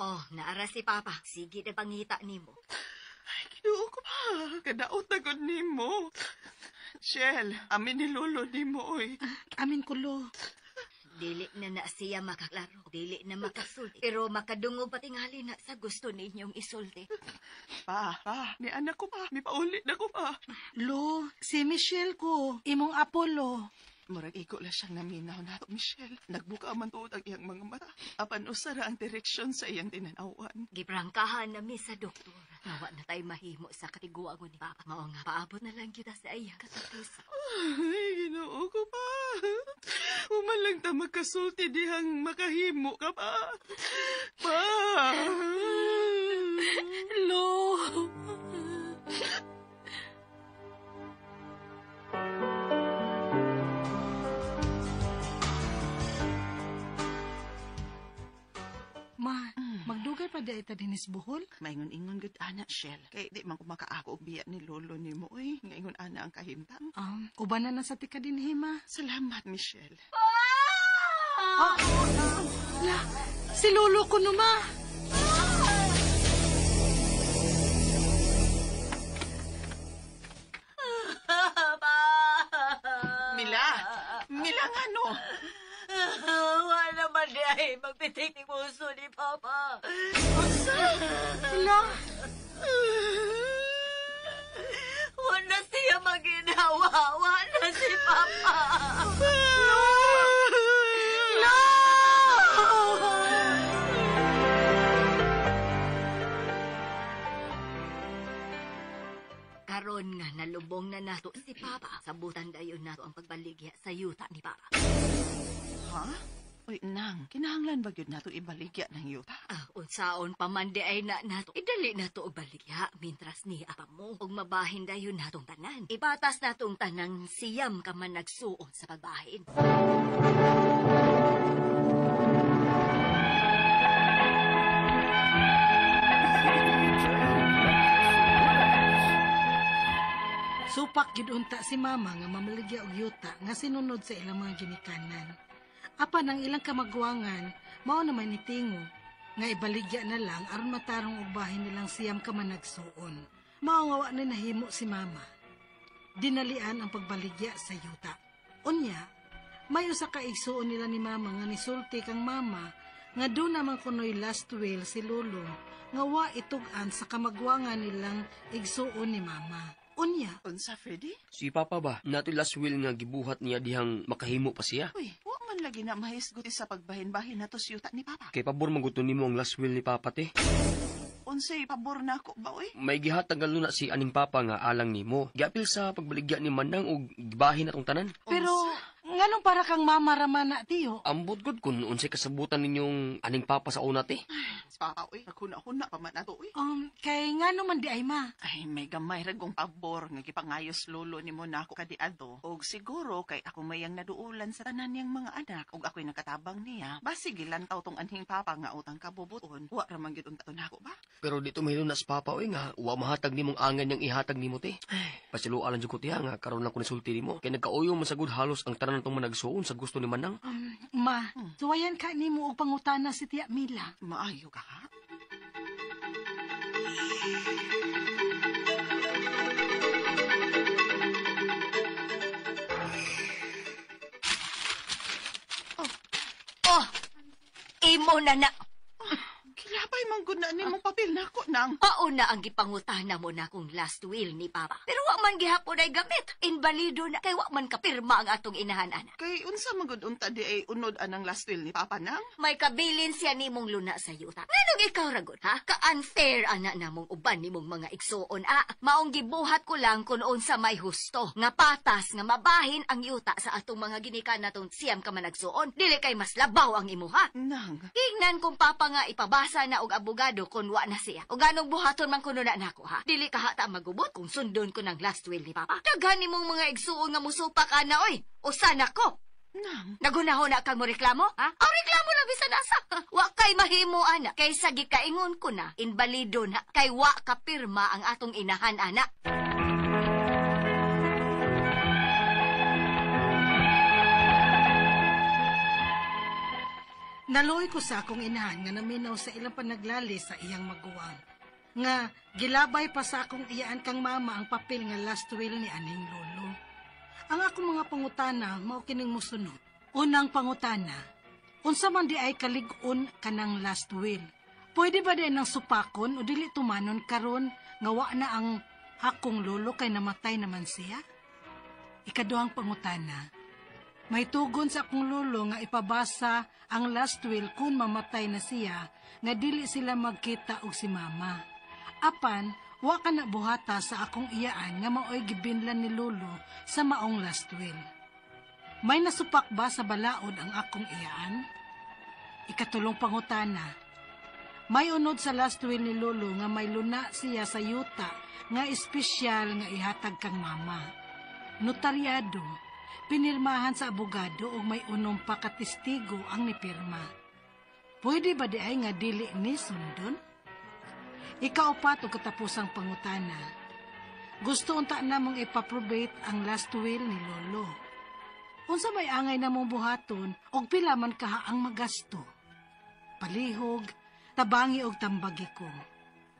Oh, naara si Papa. Sige na pangita nimo. Ay, kinuo ko pa. Kadaot na gud nimo. Shell, amin ni lolo nimo, oy. Amin ko, lo. Dili na siya makaklaro. Dili na makasulti. Pero makadungog patingali na sa gusto ninyong isulti. Pa, ni anak ko pa. Ni paulit na ko pa. Lo, si Michelle ko. Imong Apollo. Murag iko la siyang naminaw nato, Michelle. Nagbuka man tuod ang iyang mga mata. Apan usara ang direksyon sa iyang tinanawan. Gibrangkahan nami sa doktor. Nawa na tayo mahimo sa katiguangon ni Papa. Mao nga paabot na lang kita sa iyang katapusan. Ay, ginoo ko pa. Umalang ta magkasulti dihang makahimo ka pa. Pa! Lo! Ma, magdugay pa di ita dinis Bohol? Maingon-ingon gud ana, Shell. Kay di man ko makaako og biya ni lolo nimo, oy. Ngayon ana ang kahimtang. Ubanan na sa tika din hima. Salamat, Michelle. La, si lolo ko no, ma. Mila nga no. Wala naman ay magpitik ni puso ni Papa. Hala? Wala siya maginawa. Wala si Papa. No! Karon nga nalubong na nato si Papa. Sabutan dayon nato ang pagbaligya sa yuta ni Papa. Ha? Uy, nang, kinahanglan ba yun nato ibaligya ng yuta? Unsaon pamandi ay na nato. Idali nato og baligya mintras ni apa mo. Og mabahin dayon natong tanan. Ipatas natong tanang siyam ka man nagsuon sa pagbahin. Supak gid unta si mama nga mamaligya og yuta nga sinunod sa ilang mga ginikanan. Apan ang ilang kamagwangan, mao naman nitingo, nga ibaligya na lang aron matarong og bahin nilang siyam ka man nagsuon. Mao nga wa na nahimo si mama. Dinalian ang pagbaligya sa yuta. Unya, may usa ka igsuon nila ni mama nga nisulti kang mama nga do naman kunoy last will si lolo nga wa itug-an sa kamagwangan nilang igsuon ni mama. Unya. Unsa, Freddy? Si Papa ba? Nato last will nga gibuhat niya dihang makahimo pa siya. Uy, wa man lagi na mahisgot sa pagbahin-bahin na to si yuta ni Papa. Kay pabor maguton nimo ang last will ni Papa te. Unsay pabor na ako ba, uy? May gihatag na si aning Papa nga alang nimo. Giapil sa pagbaligya ni Manang og gibahin atong tanan. Pero Nganong para kang mamaraman na, tiyo? Ambot gud kung unsay kasabutan ninyong aning papa sa una, te. Papa, uy, naghuna-huna pa man ato, uy. Kay ngano man di ay ma? Ay, may gamay ragong pabor nga gipangayos lolo ni mo na ako kadiado. Og siguro kay ako mayang naduulan sa tanan niyang mga anak og ako'y nakatabang niya. Basi gilantaw tong anhing papa nga utang kabubuton. Wa ra man gyud unta nako ba? Pero dito may lunas papa, oy nga, wa mahatag nimong angan yang ihatag nimo, te. Pasilualan jud ko tiya nga, karon lang ko nisulti nimo. Kay nagkauyong masagud halos ang tanan tong managsuon sa gusto ni Manang. Ma, suwayan ka nimo og pangutana si Tia Mila. Maayo ka ha? Imo na na. Kilapay man gud na nimo papel nako nang. Mauna ang gipangutana mo na kung last will ni Papa. Pero wa man gihapon ay gamit. Invalido na kay wa man kapirma ang atong inahan ana. Kay unsa man gud unta di ay unod anang last will ni Papa nang? May kabilin siya nimong luna sa yuta. Nganong ikaw ragot ha? Ka-unfair ana namong uban nimong mga igsuon. Maong gibuhat ko lang kung unsa may husto. Nga patas nga mabahin ang yuta sa atong mga ginikan natong siyam ka managsuon. Dili kay mas labaw ang imuha. Nang. Tingnan kung Papa nga ipabasa na og abogado kung wa na siya. O ganong buhaton man kuno na nako ha. Dili ka hata magubot kung sundon ko ng last will ni Papa. Daghan nimong mga igsuon nga musupak ana oy. Usa nako. Nang. Nagunahon na kang mo reklamo, ha? O reklamo na bisan asa. Wa kay mahimo ana. Kay sa gikaingon ko na, invalido na. Kay wa kapirma ang atong inahan ana. Naloy ko sa akong inahan nga naminaw sa ilang panaglali sa iyang maguwang. Nga gilabay pa sa akong iyaan kang mama ang papel nga last will ni aning lolo. Ang akong mga pangutana mao kining mosunod. Unang pangutana, unsa man di ay kalig-on kanang last will? Pwede ba din ang supakon o dili tumanon karon nga wa na ang akong lolo kay namatay naman siya? Ikaduhang pangutana, may tugon sa akong lolo nga ipabasa ang last will kung mamatay na siya nga dili sila magkita og si mama. Apan, wa ka na buhata sa akong iyaan nga maoy gibinlan ni lolo sa maong last will. May nasupak ba sa balaod ang akong iyaan? Ikatulong pangutana, may unod sa last will ni lolo nga may luna siya sa yuta nga espesyal nga ihatag kang mama. Notaryado, pinirmahan sa abogado o may unom pa katestigo ang nipirma. Pwede ba di ay nga dili ni sundon? Ikaupat o katapusang pangutana. Gusto unta namong ipaprobate ang last will ni lolo. Unsa may angay namong buhaton og pila man kaha ang magasto. Palihog, tabangi og tambagi ko.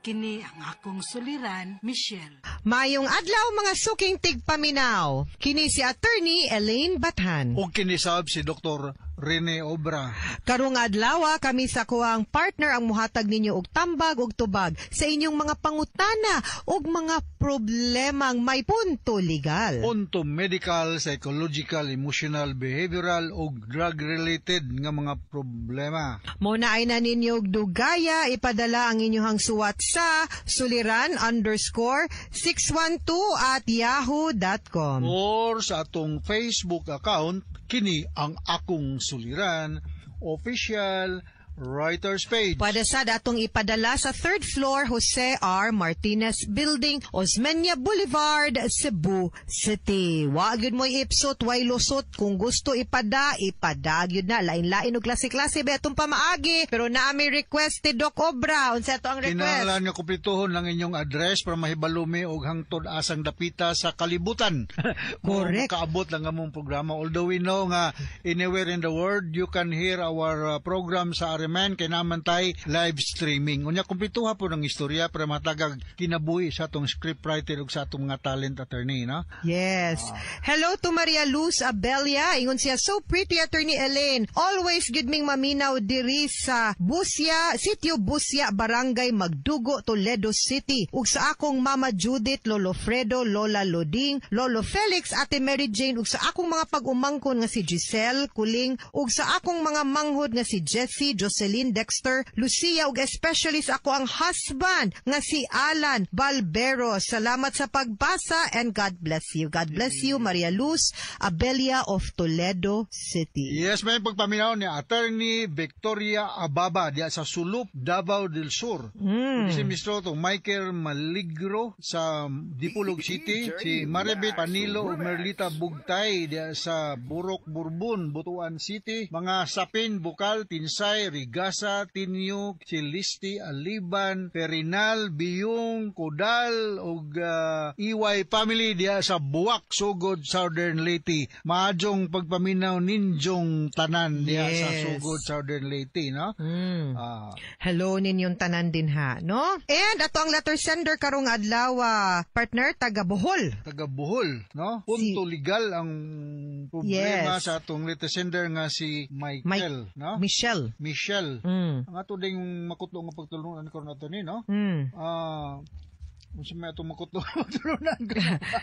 Kini ang akong suliran, Michelle. Mayong adlaw mga suking tigpaminaw. Kini si Attorney Elaine Bathan. O kinisab si Dr. Rene Obra. Karong adlaw kami sa kuang partner ang muhatag ninyo og tambag og tubag sa inyong mga pangutana og mga problemang may punto legal. Punto medical, psychological, emotional, behavioral ug drug-related nga mga problema. Muna ay na ninyo og dugaya ipadala ang inyong suwat sa suliran_612@yahoo.com or sa atong Facebook account kini ang akong suliran official writers page. Pada sa datong ipadala sa 3rd floor Jose R. Martinez Building, Osmeña Boulevard, Cebu City. Wag yun mo ipsot, way lusot. Kung gusto ipada yun na. Lain-lain o klase-klase betong pamaagi. Pero na may request ti Doc Obra. Unsa to ang request? Kinahanglan nga kumpletuhon lang inyong address para mahibalumi og hangtod asang dapita sa kalibutan. Correct. Kaabot lang among programa. Although we know nga anywhere in the world you can hear our program sa man kay naman tay live streaming. Unya kumpletuha po ng istorya para matagag kinabuhi sa atong scriptwriter ug sa atong mga talent attorney, no? Yes. Hello to Maria Luz Abelia. Ingon siya, so pretty Attorney Elaine. Always good ming maminaw diri sa Busya, Sitio Busya, Barangay Magdugo, Toledo City. Ug sa akong Mama Judith, Lolo Fredo, Lola Loding, Lolo Felix, Ate Mary Jane, ug sa akong mga pag-umangkon nga si Giselle Kuling, ug sa akong mga manghod nga si Jessie, Jose Jocelyn Dexter Lucia ug especially sa ako ang husband nga si Alan Balbero. Salamat sa pagbasa and God bless you. God bless you, Maria Luz Abelia of Toledo City. Yes, may pagpaminaw ni Attorney Victoria Ababa diya sa Sulup, Davao del Sur. Si Mr. Michael Maligro sa Dipolog City, si Maribet Panilo ug Merlita Bugtay diya sa Burok Burbun, Butuan City, mga Sapin, Bukal, Tinsay, Rigasa, Tinyo, Chilisti, Aliban, Perinal, Biyong, Kudal ug EY family diya sa Buwak, Sugod, Southern Leyte. Maadjong pagpaminaw ninjong tanan diya sa Sugod, Southern Leyte, no? Hello ninyong tanan din ha, no? And ato ang letter sender karong adlaw, partner taga Bohol. Taga Bohol, no? Punto legal ang problema sa atong letter sender nga si Michael, no? Michelle. Ang ato ding makutlo nga pagtulungan ko nato ni, no? Kung may atong makutulungan ko.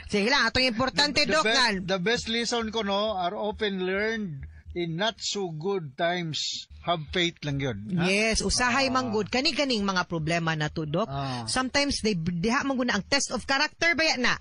Sige lang, atong importante, Doc. The best lesson ko, no, are often learned in not so good times. Have faith lang yun. Yes, usahay man good. Kani-kaning mga problema na to, Doc. Sometimes, diha man guna ang test of character ba yan na?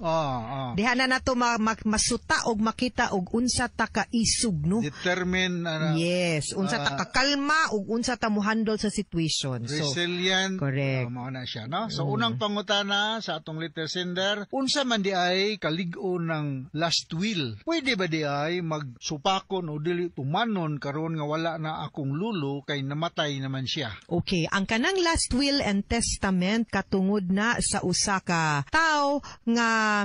Diha na nato masuta og makita og unsa ta ka isug, no? Determine. Yes, unsa ta ka kalma og unsa ta mo handle sa situation. Resilient. Correct. Mao na siya, no? So, unang pangutana sa atong letter sender, unsa man di ay kalig-on ng last will? Pwede ba di ay magsupakon o dili tumanon karon nga wala na akong lulo kay namatay naman siya? Okay, ang kanang last will and testament katungod na sa usa ka tao nga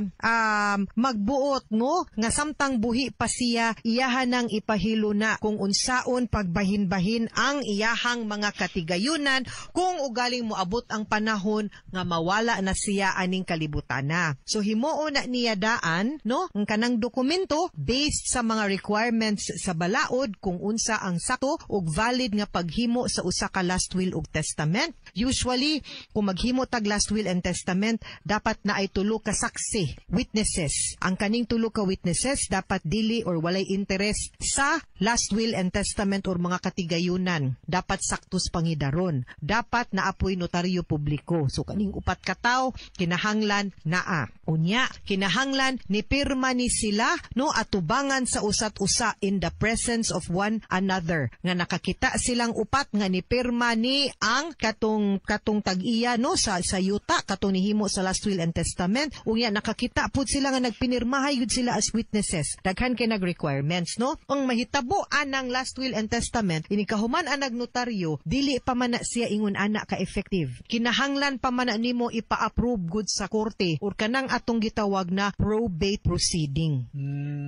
magbuot, no, nga samtang buhi pa siya iyahan nang ipahilo na kung unsaon pagbahin-bahin ang iyahang mga katigayunan kung ugaling moabot ang panahon nga mawala na siya aning kalibutan na. So himuo na niya daan, no, ang kanang dokumento based sa mga requirements sa balaod kung unsa ang sakto ug valid nga paghimo sa usa ka last will ug testament. Usually, kung maghimo tag last will and testament, dapat na ay tulo ka saksi, witnesses. Ang kaning tulo ka witnesses dapat dili or walay interest sa last will and testament or mga katigayunan. Dapat saktos pangidaron. Dapat naapoy notaryo publiko. So kaning upat ka tawo kinahanglan naa. Unya, kinahanglan ni pirma ni sila, no, atubangan sa usat-usa in the presence of one another. Nga nakakita silang upat nga ni pirma ni ang katong tag-iya, no, sa yuta katong nihimo sa last will and testament. Unya nakakita pud sila nga nagpinirmahay gud sila as witnesses. Daghan kay nag-requirements, no. Ang mahitabo anang last will and testament ini kahuman ang nagnotaryo dili pa man na siya ingon ana ka effective. Kinahanglan pa man nimo ipa-approve gud sa korte or kanang atong gitawag na probate proceeding.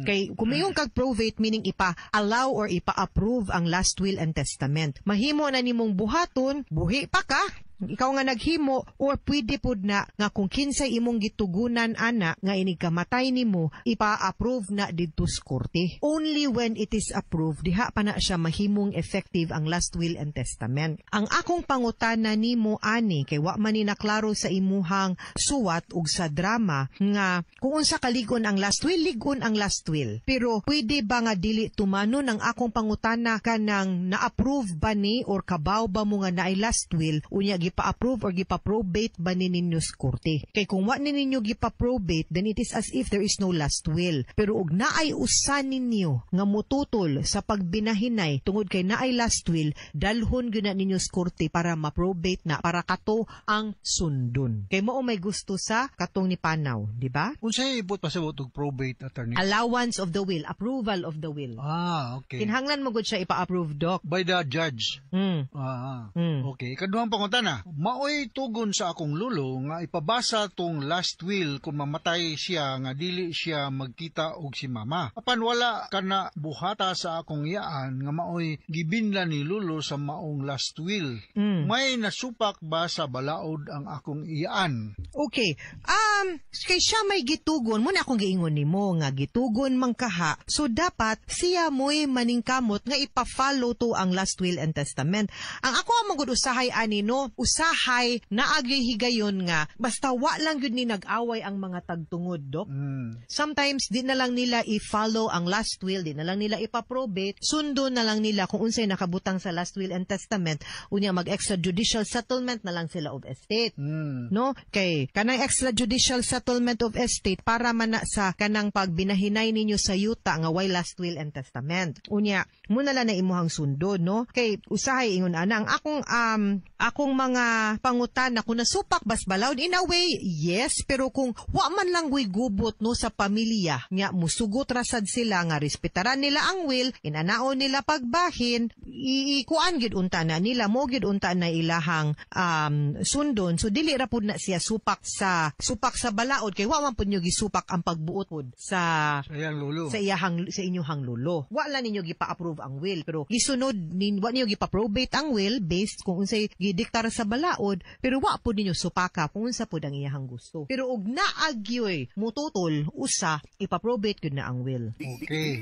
Kay kumayon kag probate meaning ipa-allow or ipa-approve ang last will and testament. Mahimo na nimong buhaton, buhi pa ka, ikaw nga naghimo, or pwede pud na nga kung kinsay imong gitugunan ana nga inig kamatay nimo, ipa-approve na didto sa korte. Only when it is approved diha pa na siya mahimong effective ang last will and testament. Ang akong pangutana nimo ani kay wa man ni naklaro sa imuhang suwat ug sa drama nga kung unsa kaligon ang last will, ligon ang last will. Pero pwede ba nga dili tumanon ang akong pangutana kanang na-approve ba ni or kabaw ba mo nga naay last will unya gipa-approve or gipa-probate ba ni ninyo sa korte? Kay kung wa ni ninyo gipa-probate, then it is as if there is no last will. Pero ug naay usa ninyo nga mututol sa pagbinahinay tungod kay naay last will, dalhon gyud na ninyo sa korte para ma-probate na para kato ang sundon. Kay mao may gusto sa katong ni Panaw, di ba? Unsay ibot pa sa butog probate, attorney? Allowance of the will, approval of the will. Okay. Kinahanglan mo gud siya ipa-approve, Doc. By the judge. Okay. Ikaduhang pangutana, maoy tugon sa akong lulo nga ipabasa tong last will kung mamatay siya nga dili siya magkita og si mama. Apan wala kana buhata sa akong iyaan nga maoy gibinlan ni lulo sa maong last will. May nasupak ba sa balaod ang akong iyaan? Okay. Kay siya may gitugon, muna akong giingon nimo nga gitugon man kaha. So dapat siya mo'y maningkamot nga ipa-follow to ang last will and testament. Ang ako ang magud usahay ani, no, usahay naagyoy higayon nga basta wa lang gyud ni nag-away ang mga tagtungod, Dok. Sometimes di na lang nila i-follow ang last will, di na lang nila ipaprobate, sundo na lang nila kung unsay nakabutang sa last will and testament, unya mag-extrajudicial settlement na lang sila of estate. No? Kay kanang extrajudicial settlement of estate para man na sa kanang pagbinahinay ninyo sa yuta nga way last will and testament. Unya, muna lang na imuhang sundo, no? Kay usahay ingon ana ang akong mga pangutan na kung nasupak bas balawd in a way, yes, pero kung wa man lang way gubot no sa pamilya, nga musugot rasad sila nga respetaran nila ang will, inanao nila pagbahin, ikuan gid unta na nila mo gid unta na ilahang sundon. So dili ra pud na siya supak sa balaod kay wa man pud nyo gisupak ang pagbuot pud sa iyang lolo. Sa inyong lolo. Wa lang ninyo gipa-approve ang will, pero gisunod wa ninyo gipa-probate ang will based kung unsay gidiktar sa balaod, pero wa pud ninyo supaka kung unsa pud ang iyahang gusto. Pero og naagyoy mututol usa ipa-probate gud na ang will. Okay.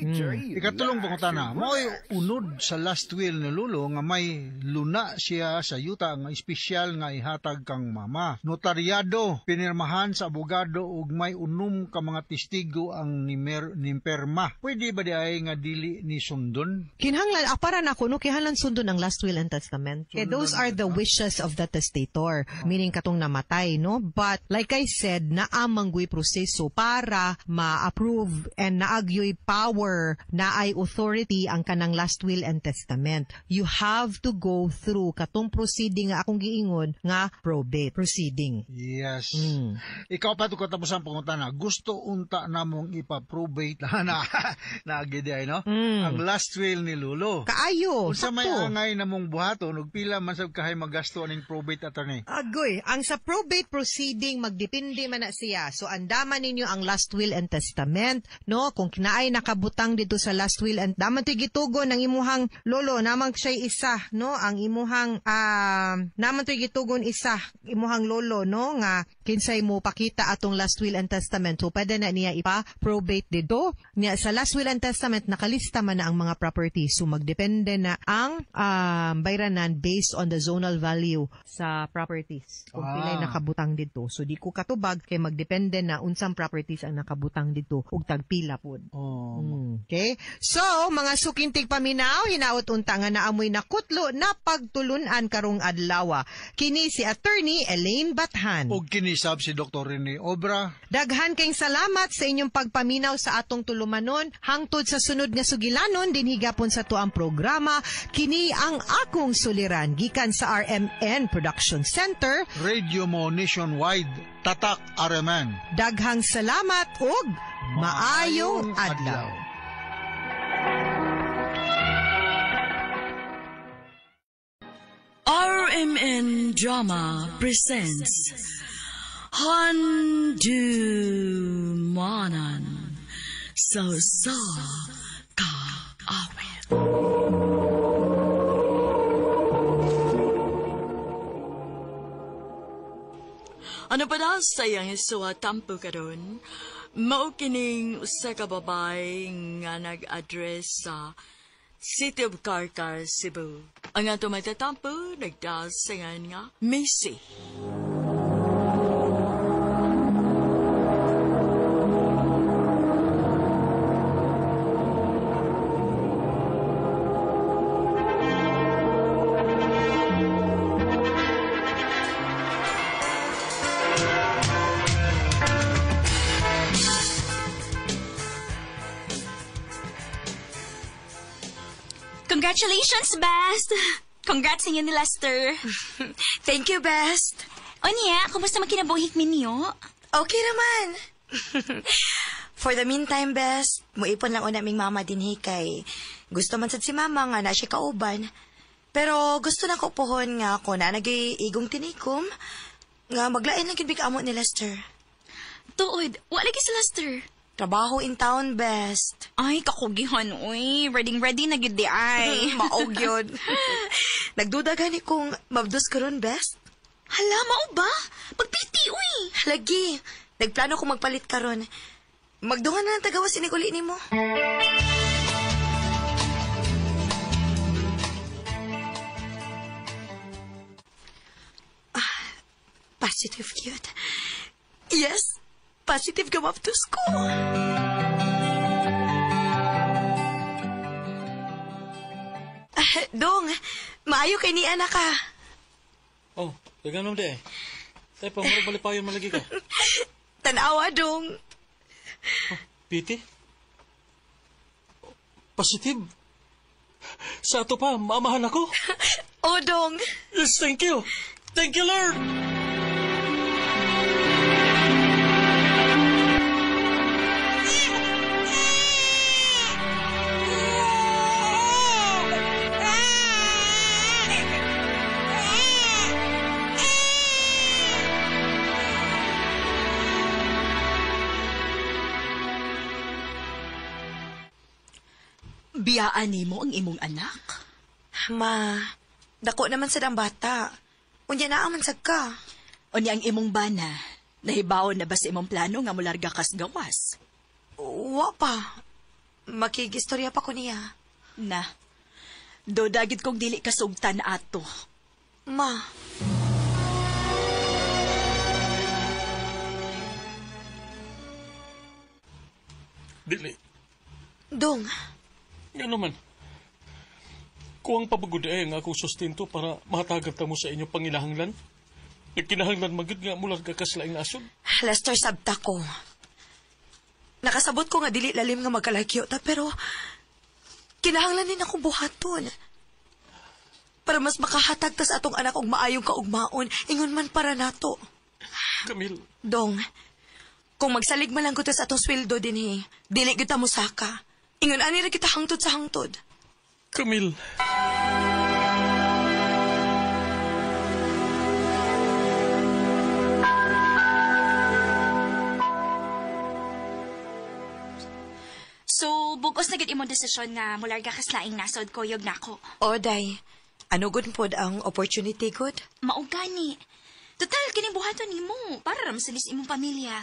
Ikatulong pangutana, mo'y unod sa last will ni lolo nga may luna siya sa yuta nga espesyal nga ihatag kang mama. Notaryado, pinirmahan sa abogado ug may unom ka mga testigo ang nimperma. Pwede ba di ay nga dili ni sundon? Kinahanglan para nako no kinahanglan sundon ang last will and testament. Kaya those are the wishes of the testator, meaning katong namatay, no? But like I said, naamang gui proseso para ma-approve and naagyoy power na ay authority ang kanang last will and testament. You have to go through katong proceeding nga akong giingon nga probate proceeding. Yes. Ikaw pa ko tapos ang pangutana, gusto unta namong ipa-probate na gidi ay no? Ang last will ni lolo. Kaayo. Unsa may angay namong buhaton ug pila man sab kahay magasto aning probate attorney? Agoy, ang sa probate proceeding magdepende man na siya. So andaman ninyo ang last will and testament, no? Kung kinaay nakabutang dito sa last will and daman to'y gitugon ang imuhang lolo, namang siya isa, no? Ang imuhang naman to'y gitugon isa, imuhang lolo, no? Nga kinsay mo pakita atong last will and testament. So pwede na niya ipa-probate dito. Niya sa last will and testament nakalista man na ang mga properties. So magdepende na ang bayranan based on the zonal value sa properties. Kung pilay nakabutang dito. So di ko katubag kay magdepende na unsang properties ang nakabutang dito ug tagpila pod. Okay? So, mga sukintig paminaw, hinaot unta nga naamoy nakutlo na pagtulunan karong adlaw. Kini si Attorney Elaine Bathan. Ug kini sab si Dr. Rene Obra. Daghan kayong salamat sa inyong pagpaminaw sa atong tulumanon. Hangtod sa sunod nga sugilanon din higapon sa tuang programa. Kini ang akong suliran gikan sa RMN Production Center. Radio mo nationwide. Tatak RMN. Daghang salamat ug maayong adlaw. RMN Drama presents Handumanan Sa Ka-awit. Ano pa na sayang isuwa tampo karon? Mao kining usa ka babay nga nag-address sa City of Carcar, Cebu. Ang ato matatampo nagdasingan nga Macy. Congratulations, Best! Congrats ninyo ni Lester. Thank you, Best. O niya, kumusta magkinabuhik ninyo? Okay naman. For the meantime, Best, muipon lang unaming mama din kay gusto man sad si mama nga na siya kauban. Pero gusto na ko pohon nga ako na nag-igong tinikom nga maglain lang kinbig amo ni Lester. Tuod, wala lagi si Lester. Trabaho in town, Best. Ay, kakugihan, uy. Ready na gid di ay. Maog yun. Nagduda gani kung mabdos karon, Best. Hala, mao ba? Pagpiti, uy. Lagi. Nagplano ko magpalit karon. Magdungan na ng tagawas inikuli ni mo. positive yun. Yes, positive ka maptos ko. Dong, maayo kay ni anak ka. Oh, dagan mo de. Tay pa mo balipayon malagi ka. Tanawa, Dong. Piti? Positive? Sa ato pa, maamahan ako? Oh, Dong. Yes, thank you. Thank you, Lord. Biyaan nimo ang imong anak? Ma, dako naman sa dang bata. Unya na aman sad ka. Unya ang imong bana, nahibaon na ba sa imong plano nga mularga kas gawas? Wa pa. Makigistorya pa ko niya. Na, dodagid kong dili kasugtan ato. Ma. Dili. Dong. Nga naman. Kuwang pabaguday nga akong sustento para mahatagan mo sa inyong pangilahanglan. Nagkinahanglan magid nga mula kakaslaing asod. Lester, sabta ko. Nakasabot ko nga dili lalim nga magkalagyo ta, pero kinahanglan din akong buhaton. Para mas makahatag ta sa atong anak og maayong kaugmaon, ingon man para nato. Camille. Dong, kung magsalig man lang ko ta sa atong sweldo din dili kita musaka. Ingon ani ra kita hangtod sa hangtod. Camille. So, bugos na gid imong desisyon nga mularga ka slaing nasod kuyog nako. Oday, ano gud pod ang opportunity good? Mao gani. Total kini buhaton nimo para ra masalis imong pamilya.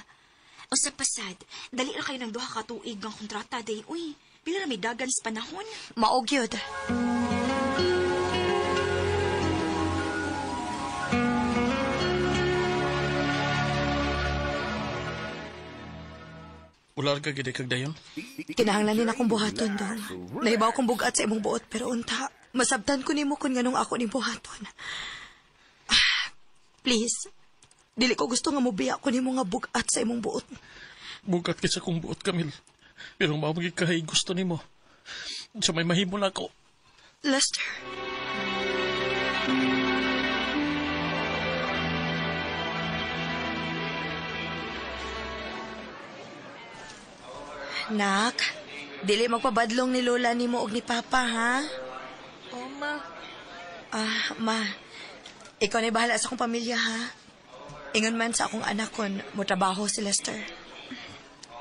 Usa pasad, dali ra kayo ng duha ka tuig ang kontrata day. Uy, pila ra may dagan sa panahon. Mao gyud. Ular ka gid kag dayon. Kinahanglan din akong buhaton dong. Nahibaw kong bugat sa imong buot pero unta, masabtan ko nimo kun nganong ako ni buhaton. Please, dili ko gusto nga mobiya ko nimo nga bugat sa imong buot. Bugat kita kong buot, Camille. Pero mamagig kahay gusto nimo. Sa may mahimo na ako. Lester. Nak, dili magpabadlong ni Lola nimo og ni Papa, ha? Oh, Ma. Ma. Ikaw na bahala sa akong pamilya, ha? Ingon man sa akong anak kon mo trabaho si Lester.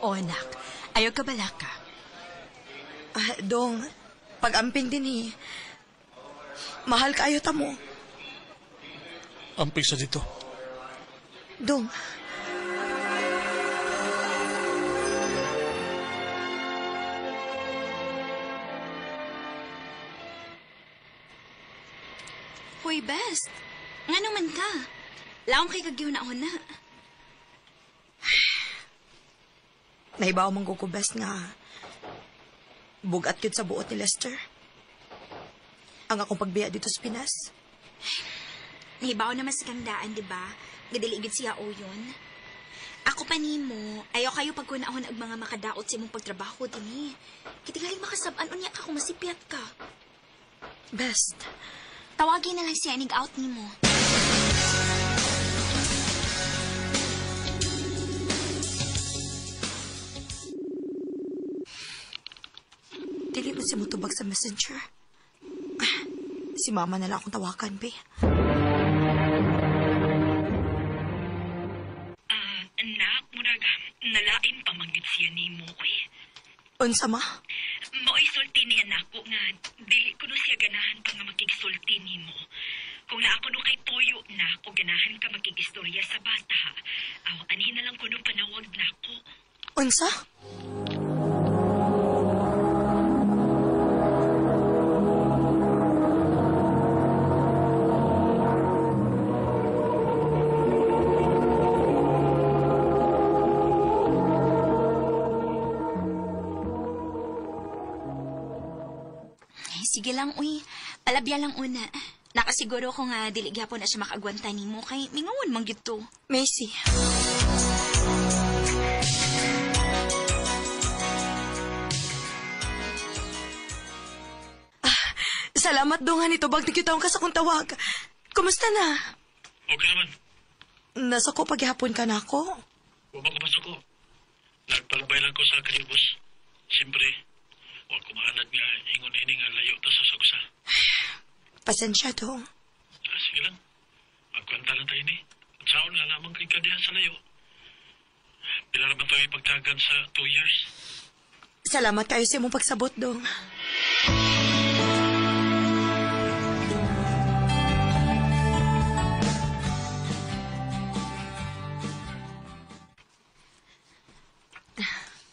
O anak, ayaw ka bala ka. Dong, pag-amping din mahal kaayo ta mo. Amping sa dito. Dong. Hoy, best. Nga naman ka. Laong kay kagyaw na ako na. Nahibaw mong gugubes nga bugat yun sa buot ni Lester. Ang akong pagbiya dito sa Pinas. Nahibaw naman sa kandaan, di ba? Gadiligid siya o yun. Ako pa nimo, ayaw kayo pagkunahon ang mga makadaot sa imong pagtrabaho din Kitigaling makasab-an unya ka kung masipyat ka. Best. Tawagin na lang siya inig-out nimo. Dili mo siya mutubag sa messenger. Si Mama na lang akong tawakan, be. Anak, muraga, nalain pa manggit siya ni mo, eh. Unsa, Ma? Mao'y sulti niya na ako nga, dili ko no siya ganahan pa nga makiksulti ni mo. Kung na ako no kay tuyo na, kung ganahan ka makigistorya sa bata, anihin na lang ko no panawag na ako. Unsa? Sige lang, uy. Palabya lang una. Nakasiguro ko nga dili gyapon na siya makagwanta nimo kay mingawan man gyud to. Macy. Salamat dongan ito bag tikitaon ka sa kong tawag. Kumusta na? Okay naman. Nasa ko paghihapon ka na ako. Wabang kumasa ko. Nagpalabay lang ko sa kalibos. Siyempre, huwag kumahalad nga ingon ini nga layo ta sa sagusa. Pasensya dong. Sige lang. Magkwanta lang tayo ni. At saan na lamang kay kadihan sa layo. Pila naman tayo pagtagan sa 2 years. Salamat kayo sa imong pagsabot dong.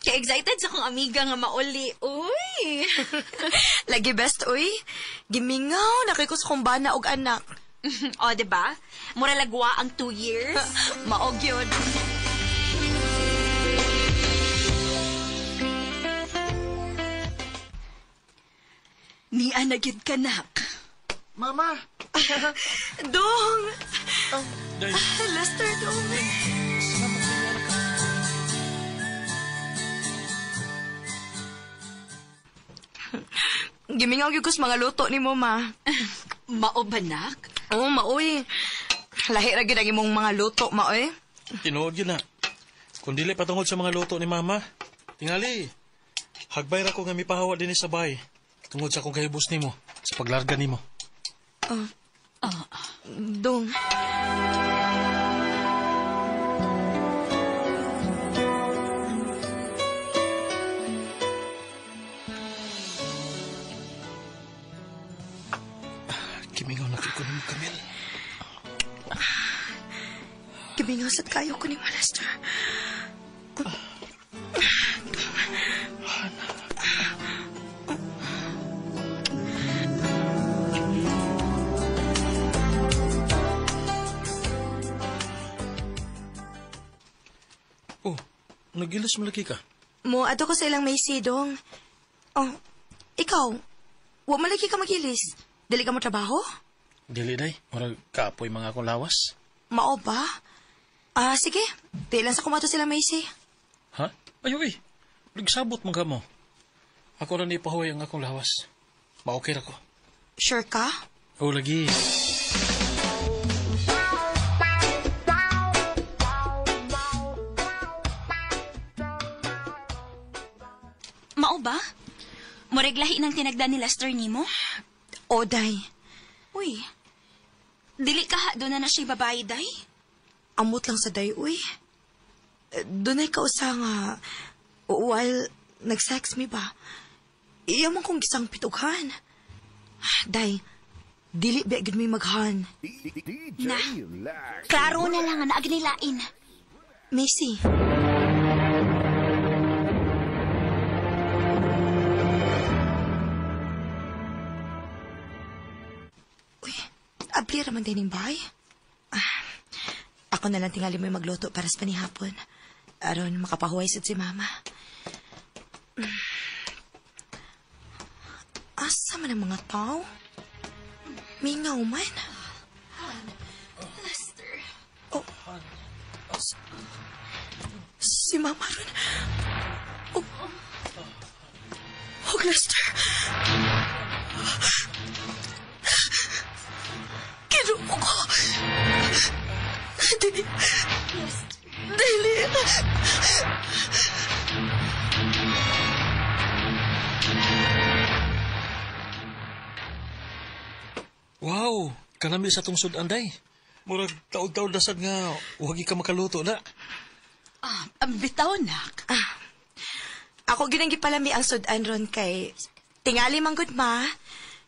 Ka-excited sa kong amiga nga mauli. Uy! Lagi best, uy. Gimingaw, nakiko sa kong bana og anak. O, diba? Mura lagwa ang 2 years. Maog yun. Ni anagid ka, nak. Mama! Dong! Day. Lester, dong. Gimingaw gyud ko sa mga luto ni mo, ma. Mao ba, nak? Oo, maoy. Lahi ra gyud ang imong mga luto, maoy. Tinuod yun na. Kung dili patungod sa mga luto ni Mama, tingali. Hagbay ra ko nga mipahawa din sa bay. Tungod sa akong kahibos nimo, sa paglarga nimo. Dong. Kimingaw na ko ni mo, Camille. Gimingaw sad kayo ko ni mo, Lester. Oh, nagilas malaki ka. Mo, ato ko sa ilang may sidong. Oh, ikaw, wa malaki ka magilis. Dili ka mo trabaho? Dili, day. Murag kaapoy mga akong lawas. Mao ba? Sige. Di lang sa kumato sila Macy. Ha? Ayoy. Nagsabot mga mo. Ako na ipahuway ang akong lawas. Ma-okay ra ko. Sure ka? Oo, lagi. Mao ba? Moreglahi ng tinagdan ni Lester nimo? Oday. Uy, dili ka doon na siya babae, day? Amot lang sa day, uy. Dunay ka usa nga, while nag-sex me ba, iya man kong gisang pitughan. Day, dili ba gid may maghan. Na, klaro na lang na agnilain. Macy. Abli raman din yung bahay. Ako na lang tingali mo magluto para sa panihapon. Aron makapahuway sad si Mama. Asa man ang mga tao? Mingaw man. Lester. Oh. Si Mama ron. Oh. Oh, Lester. Kinumo ko. Dili. Dili. Wow, kanami sa tong sudanday. Murag taod-taod dasad nga, huwag ka makaluto na. Bitaw, nak. Ako ginanggi palami ang sudan ron kay tingali manggod ma.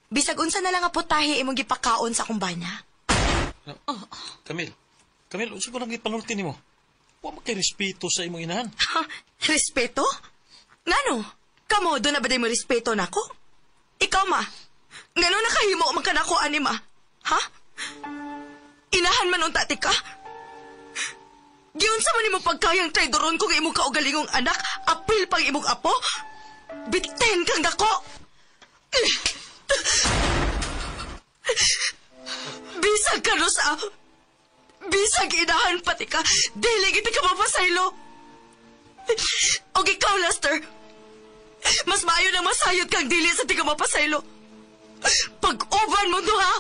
Bisag unsa na lang nga putahe imong gipakaon sa akong bana. Camille, unsa ko nang ipanulti nimo? Wa makay respeto sa imong inahan. Respeto? Ngano? Kamo do na ba day mo respeto nako? Ikaw ma. Ngano nakahimo man kanako ani ma? Ha? Inahan man unta ti ka? Giunsa man nimo pagkayang traidoron ko nga imong kaugalingong anak, apil pang imong apo? Biten kang dako. Bisag ka no sa... Bisag inahan pati ka, dili kita ka mapasaylo. O ikaw, Lester, mas maayo na masayod kang dili sa tiga mapasaylo. Pag-uban mo to, ha?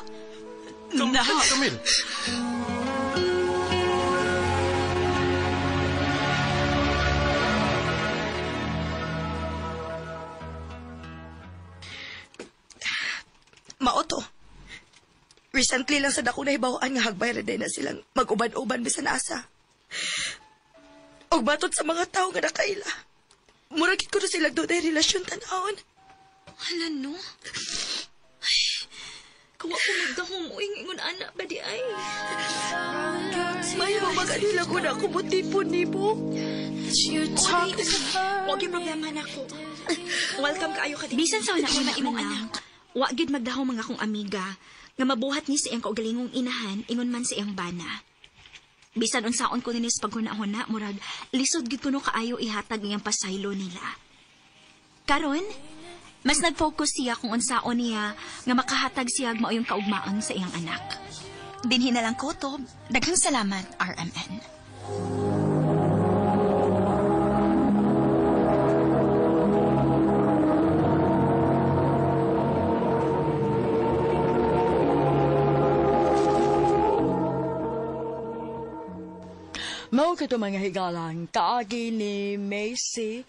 Camille. Maoto. Recently lang sa dako na hibawaan nga hagbayra din na silang mag-uban-uban bisan asa. Og batot sa mga tao nga nakaila. Muragit ko na silang doon ay relasyon tanahon. Hala, no? Ay, kawa ko nagdahong uing-ingon anak ba di ay? May mamaganila ko na ako butipon ni mo. Huwag yung problema na ako. Welcome kaayo ka din. Bisan sa una na imong anak. Huwag gid magdahong mga kong amiga. Nga mabuhat ni sa iyang kaugalingong inahan, ingon man sa iyang bana. Bisan unsaon ko ninis paghuna-huna, murag, lisod gid kuno kaayo ihatag niyang pasaylo nila. Karon, mas nag-focus siya kung unsaon niya nga makahatag siya mauyong kaugmaon sa iyang anak. Dinhi na lang ko to. Daghang salamat, RMN. Mao kato mga higalang kaagi ni Macy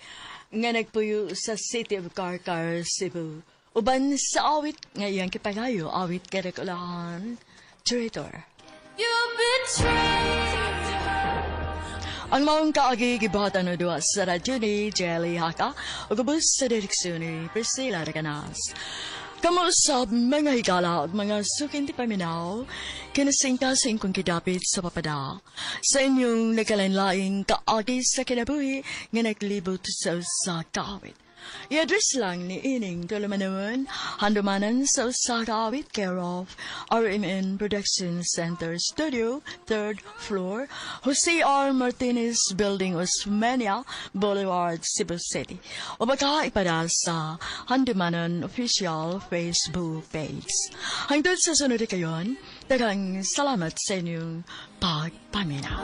nga nagpuyo sa City of Carcar, Cebu. Uban sa awit nga iyang kipangayo, awit kadakulahan, Traitor. You betrayed. Ang maong kaagi gibatan na duwa sa radyo ni Jelly Haka o gabos sa direksyon ni Priscilla Raganas. Kamusab mga higala at mga sukinti paminaw, kinasingka sa inyong kidapit sa papada. Sa inyong nagkalain-laing kaagi sa kinabuhi nga naglibot sa kawit. I-address lang ni Ining Tulumanuan, handumanan sa kawit, care of RMN Production Center Studio, 3rd floor, Jose R. Martinez Building, Osmeña Boulevard, Cebu City. O baka ipadal sa handumanan official Facebook page. Hangtod sa sunod kayon, daghang salamat sa inyong pagpaminaw.